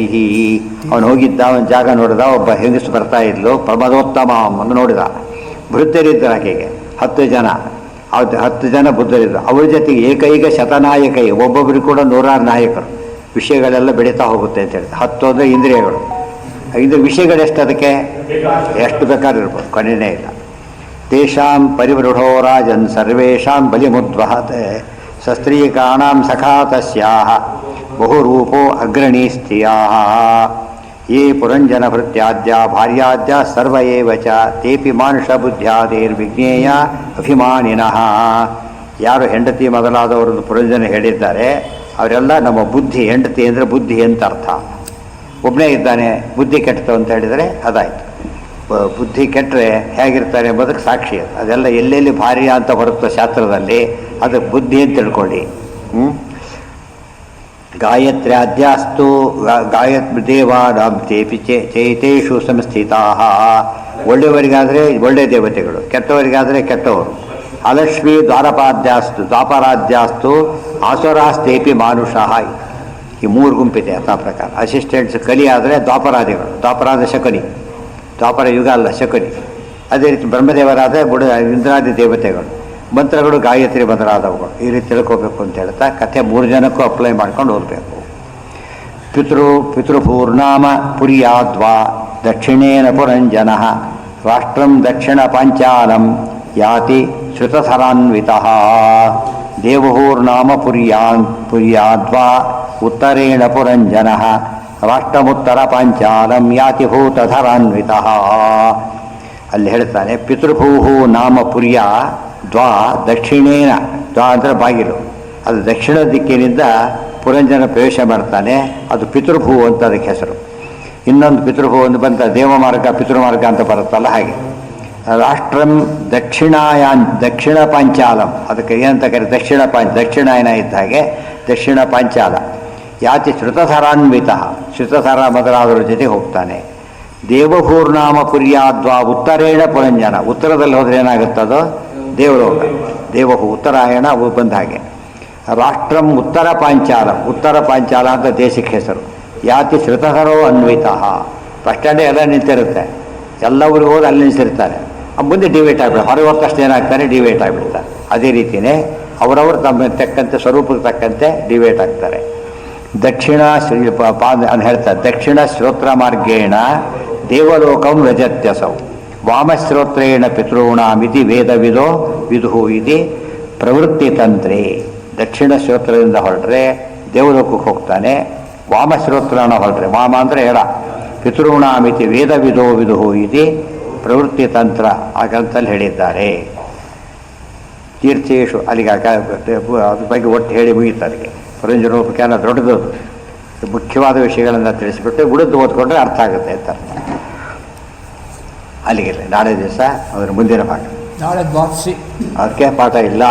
ಅವನು ಹೋಗಿದ್ದ, ಅವನ ಜಾಗ ನೋಡಿದ, ಒಬ್ಬ ಹೆಂಗಸು ಬರ್ತಾ ಇದ್ಲು, ಪ್ರಮದೋತ್ತಮಾಂ ಅನ್ನು ನೋಡಿದ. ಭೃತ್ಯರಿದ್ದರು ಆಕೆಗೆ 10 ಜನ, 10 ಜನ ಬುದ್ಧರಿದ್ದರು. ಅವ್ರ ಜೊತೆಗೆ ಏಕೈಕ ಶತನಾಯಕೈ, ಒಬ್ಬೊಬ್ಬರು ಕೂಡ 100 ನಾಯಕರು. ವಿಷಯಗಳೆಲ್ಲ ಬೆಳೀತಾ ಹೋಗುತ್ತೆ ಅಂತ ಹೇಳ್ತಾರೆ. 10 ಅಂದರೆ ಇಂದ್ರಿಯಗಳು. ಇದು ವಿಷಯಗಳು ಎಷ್ಟು, ಅದಕ್ಕೆ ಎಷ್ಟು ಬೇಕಾದ್ರೂ ಇರ್ಬೋದು, ಕೊನೆಯೇ ಇಲ್ಲ. ತೇಷಾಂ ಪರಿವೃಢೋ ರಾಜನ್ ಸರ್ವೇಷಾಂ ಬಲಿಮುದ್ವಹತೆ ಸಸ್ತ್ರೀಕಾಣಾಂ ಸಖಾ ತಸ್ಯಾಹ ಬಹುರೂಪೋ ಅಗ್ರಣೀ ಸ್ತ್ರೀಯಾಃ ಯೇ ಪುರಂಜನ ಭೃತ್ಯಾದ್ಯ ಭಾರ್ಯಾದ್ಯ ಸರ್ವ ಏವ ಚ ತೇಪಿ ಮಾನುಷ ಬುದ್ಧ್ಯಾದೇರ್ವಿಜ್ಞೇಯ ಅಭಿಮಾನಿನಃ. ಯಾರು ಹೆಂಡತಿ ಮೊದಲಾದವರದ್ದು ಪುರಂಜನ ಹೇಳಿದ್ದಾರೆ ಅವರೆಲ್ಲ ನಮ್ಮ ಬುದ್ಧಿ. ಹೆಂಡತಿ ಅಂದರೆ ಬುದ್ಧಿ ಅಂತ ಅರ್ಥ. ಒಬ್ಬನೇ ಇದ್ದಾನೆ, ಬುದ್ಧಿ ಕೆಟ್ಟತು ಅಂತ ಹೇಳಿದರೆ ಅದಾಯಿತು. ಬುದ್ಧಿ ಕೆಟ್ಟರೆ ಹೇಗಿರ್ತಾರೆ ಎಂಬುದಕ್ಕೆ ಸಾಕ್ಷಿ ಅದು. ಅದೆಲ್ಲ ಎಲ್ಲೆಲ್ಲಿ ಭಾರ್ಯ ಅಂತ ಬರುತ್ತೋ ಶಾಸ್ತ್ರದಲ್ಲಿ ಅದಕ್ಕೆ ಬುದ್ಧಿ ಅಂತ ತಿಳ್ಕೊಳ್ಳಿ. ಗಾಯತ್ರ್ಯಾದ್ಯಾಸ್ತು ದೇವಾನಾಂ ತೇಪಿ ಚೈತೇಷು ಸಂಸ್ಥಿತಾ. ಒಳ್ಳೆಯವರಿಗಾದರೆ ಒಳ್ಳೆಯ ದೇವತೆಗಳು, ಕೆಟ್ಟವರಿಗಾದರೆ ಕೆಟ್ಟವರು. ಅಲಕ್ಷ್ಮೀ ದ್ವಾಪರಾದ್ಯಾಸ್ತು ಆಸುರಾಸ್ತೇಪಿ ಮಾನುಷಃ. ಈ 3 ಗುಂಪಿದೆ ಯಥಾ ಪ್ರಕಾರ. ಅಸಿಸ್ಟೆಂಟ್ಸ್ ಕಲಿ ಆದರೆ ದ್ವಾಪರಾದಿಗಳು, ದ್ವಾಪರಾದ ಶಕುನಿ, ದ್ವಾಪರ ಯುಗ ಅಲ್ಲ ಶಕುನಿ. ಅದೇ ರೀತಿ ಬ್ರಹ್ಮದೇವರಾದರೆ ಇಂದ್ರಾದಿ ದೇವತೆಗಳು, ಮಂತ್ರಗಳು ಗಾಯತ್ರಿ ಮೊದಲಾದವುಗಳು. ಈ ರೀತಿ ತಿಳ್ಕೋಬೇಕು ಅಂತ ಹೇಳ್ತಾ ಕಥೆ 3 ಜನಕ್ಕೂ ಅಪ್ಲೈ ಮಾಡ್ಕೊಂಡು ಓದಬೇಕು. ಪಿತೃಭೂರ್ನಾಮ ಪುರ್ಯಾದ್ವಾ ದಕ್ಷಿಣೇನ ಪುರಂಜನ ರಾಷ್ಟ್ರಂ ದಕ್ಷಿಣ ಪಾಂಚಾಲಂ ಯಾತಿ ಶ್ರುತಧರಾನ್ವಿತಃ. ದೇವಹೂರ್ನಾಮ ಪುರ್ಯಾದ್ವಾ ಉತ್ತರೇಣ ಪುರಂಜನ ರಾಷ್ಟ್ರಮುತ್ತರ ಪಾಂಚಾಲಂ ಯಾತಿ ಭೂತಧರಾನ್ವಿತಃ. ಅಲ್ಲಿ ಹೇಳ್ತಾನೆ, ಪಿತೃಭೂ ನಾಮ ಪುರ್ಯ ದ್ವಾ ದಕ್ಷಿಣೇನ, ದ್ವಾ ಅಂದರೆ ಬಾಗಿಲು, ಅದು ದಕ್ಷಿಣ ದಿಕ್ಕಿನಿಂದ ಪುರಂಜನ ಪ್ರವೇಶ ಮಾಡ್ತಾನೆ. ಅದು ಪಿತೃಭೂ ಅಂತ ಅದಕ್ಕೆ ಹೆಸರು. ಇನ್ನೊಂದು ಪಿತೃಭೂ ಒಂದು ಬಂತ ದೇವಮಾರ್ಗ ಪಿತೃಮಾರ್ಗ ಅಂತ ಬರುತ್ತಲ್ಲ ಹಾಗೆ. ರಾಷ್ಟ್ರಂ ದಕ್ಷಿಣ ಪಾಂಚಾಲಂ, ಅದಕ್ಕೆ ಏನಂತ ಕರೀ ದಕ್ಷಿಣಾಯನ ಇದ್ದ ಹಾಗೆ ದಕ್ಷಿಣ ಪಾಂಚಾಲ. ಯಾತಿ ಶ್ರುತಧರಾನ್ವಿತ, ಶ್ರುತಧರ ಮೊದಲಾದರ ಜೊತೆ ಹೋಗ್ತಾನೆ. ದೇವಭೂರ್ನಾಮ ಪುರ್ಯಾದ್ವಾ ಉತ್ತರೇಣ ಪುರಂಜನ, ಉತ್ತರದಲ್ಲಿ ಹೋದ್ರೆ ಏನಾಗುತ್ತದೋ ದೇವಲೋಕ. ದೇವಭೂ ಉತ್ತರಾಯಣ ಬಂದ ಹಾಗೆ. ರಾಷ್ಟ್ರಂ ಉತ್ತರ ಪಾಂಚಾಲ, ಉತ್ತರ ಪಾಂಚಾಲ ಅಂತ ದೇಶಕ್ಕೆ ಹೆಸರು. ಯಾತಿ ಶ್ರುತಧರೋ ಅನ್ವಿತ. ಬಸ್ ಸ್ಟ್ಯಾಂಡೇ ಎಲ್ಲ ನಿಂತಿರುತ್ತೆ, ಎಲ್ಲವರಿಗೂ ಹೋಗಿ ಅಲ್ಲಿ ನಿಲ್ಲಿಸಿರ್ತಾರೆ. ಮುಂದೆ ಡಿವೇಟ್ ಆಗಿಬಿಡ್ತಾರೆ, ಹೊರಗೆ ಹೋದ ತಕ್ಷಣ ಏನಾಗ್ತಾರೆ ಡಿವೇಟ್ ಆಗಿಬಿಡ್ತಾರೆ. ಅದೇ ರೀತಿಯೇ ಅವರವರು ತಮ್ಮ ತಕ್ಕಂತೆ ಸ್ವರೂಪಕ್ಕೆ ತಕ್ಕಂತೆ ಡಿವೇಟ್ ಆಗ್ತಾರೆ. ದಕ್ಷಿಣ ಅಂತ ಹೇಳ್ತಾರೆ, ದಕ್ಷಿಣ ಶ್ರೋತ್ರ ಮಾರ್ಗೇಣ ದೇವಲೋಕಂ ವ್ರಜತ್ಯಸೌ ವಾಮಶ್ರೋತ್ರೇಣ ಪಿತॄಣಾಮಿತಿ ವೇದವಿದೋ ವಿದುಹು ಇತಿ ಪ್ರವೃತ್ತಿ ತಂತ್ರೇ. ದಕ್ಷಿಣ ಶ್ರೋತ್ರದಿಂದ ಹೊರಟ್ರೆ ದೇವಲೋಕಕ್ಕೆ ಹೋಗ್ತಾನೆ, ವಾಮಶ್ರೋತ್ರನ ಹೊರಟ್ರೆ, ವಾಮ ಅಂದರೆ ಎಡ, ಪಿತೃಣಾಮಿತಿ ವೇದ ವಿಧೋ ವಿದುಹು ಇತಿ ಪ್ರವೃತ್ತಿ ತಂತ್ರ ಆ ಗ್ರಂಥದಲ್ಲಿ ಹೇಳಿದ್ದಾರೆ. ತೀರ್ಥೇಶು ಅಲ್ಲಿಗೆ ಅದ್ರ ಬಗ್ಗೆ ಒಟ್ಟು ಹೇಳಿ ಮುಗೀತು. ಅದಕ್ಕೆ ಪರಂಜನೋಪಖ್ಯಾನ ದೊಡ್ಡದು, ಮುಖ್ಯವಾದ ವಿಷಯಗಳನ್ನು ತಿಳಿಸಿಬಿಟ್ಟು ಉಳಿದು ಓದ್ಕೊಂಡ್ರೆ ಅರ್ಥ ಆಗುತ್ತೆ ಅಂತ. ಅಲ್ಲಿಗೆ ನಾಳೆ ದಿವಸ ಅದರ ಮುಂದಿನ ಪಾಠ. ನಾಳೆ ದ್ವಾದಶಿ. ಅದಕ್ಕೆ ಪಾಠ ಇಲ್ಲ.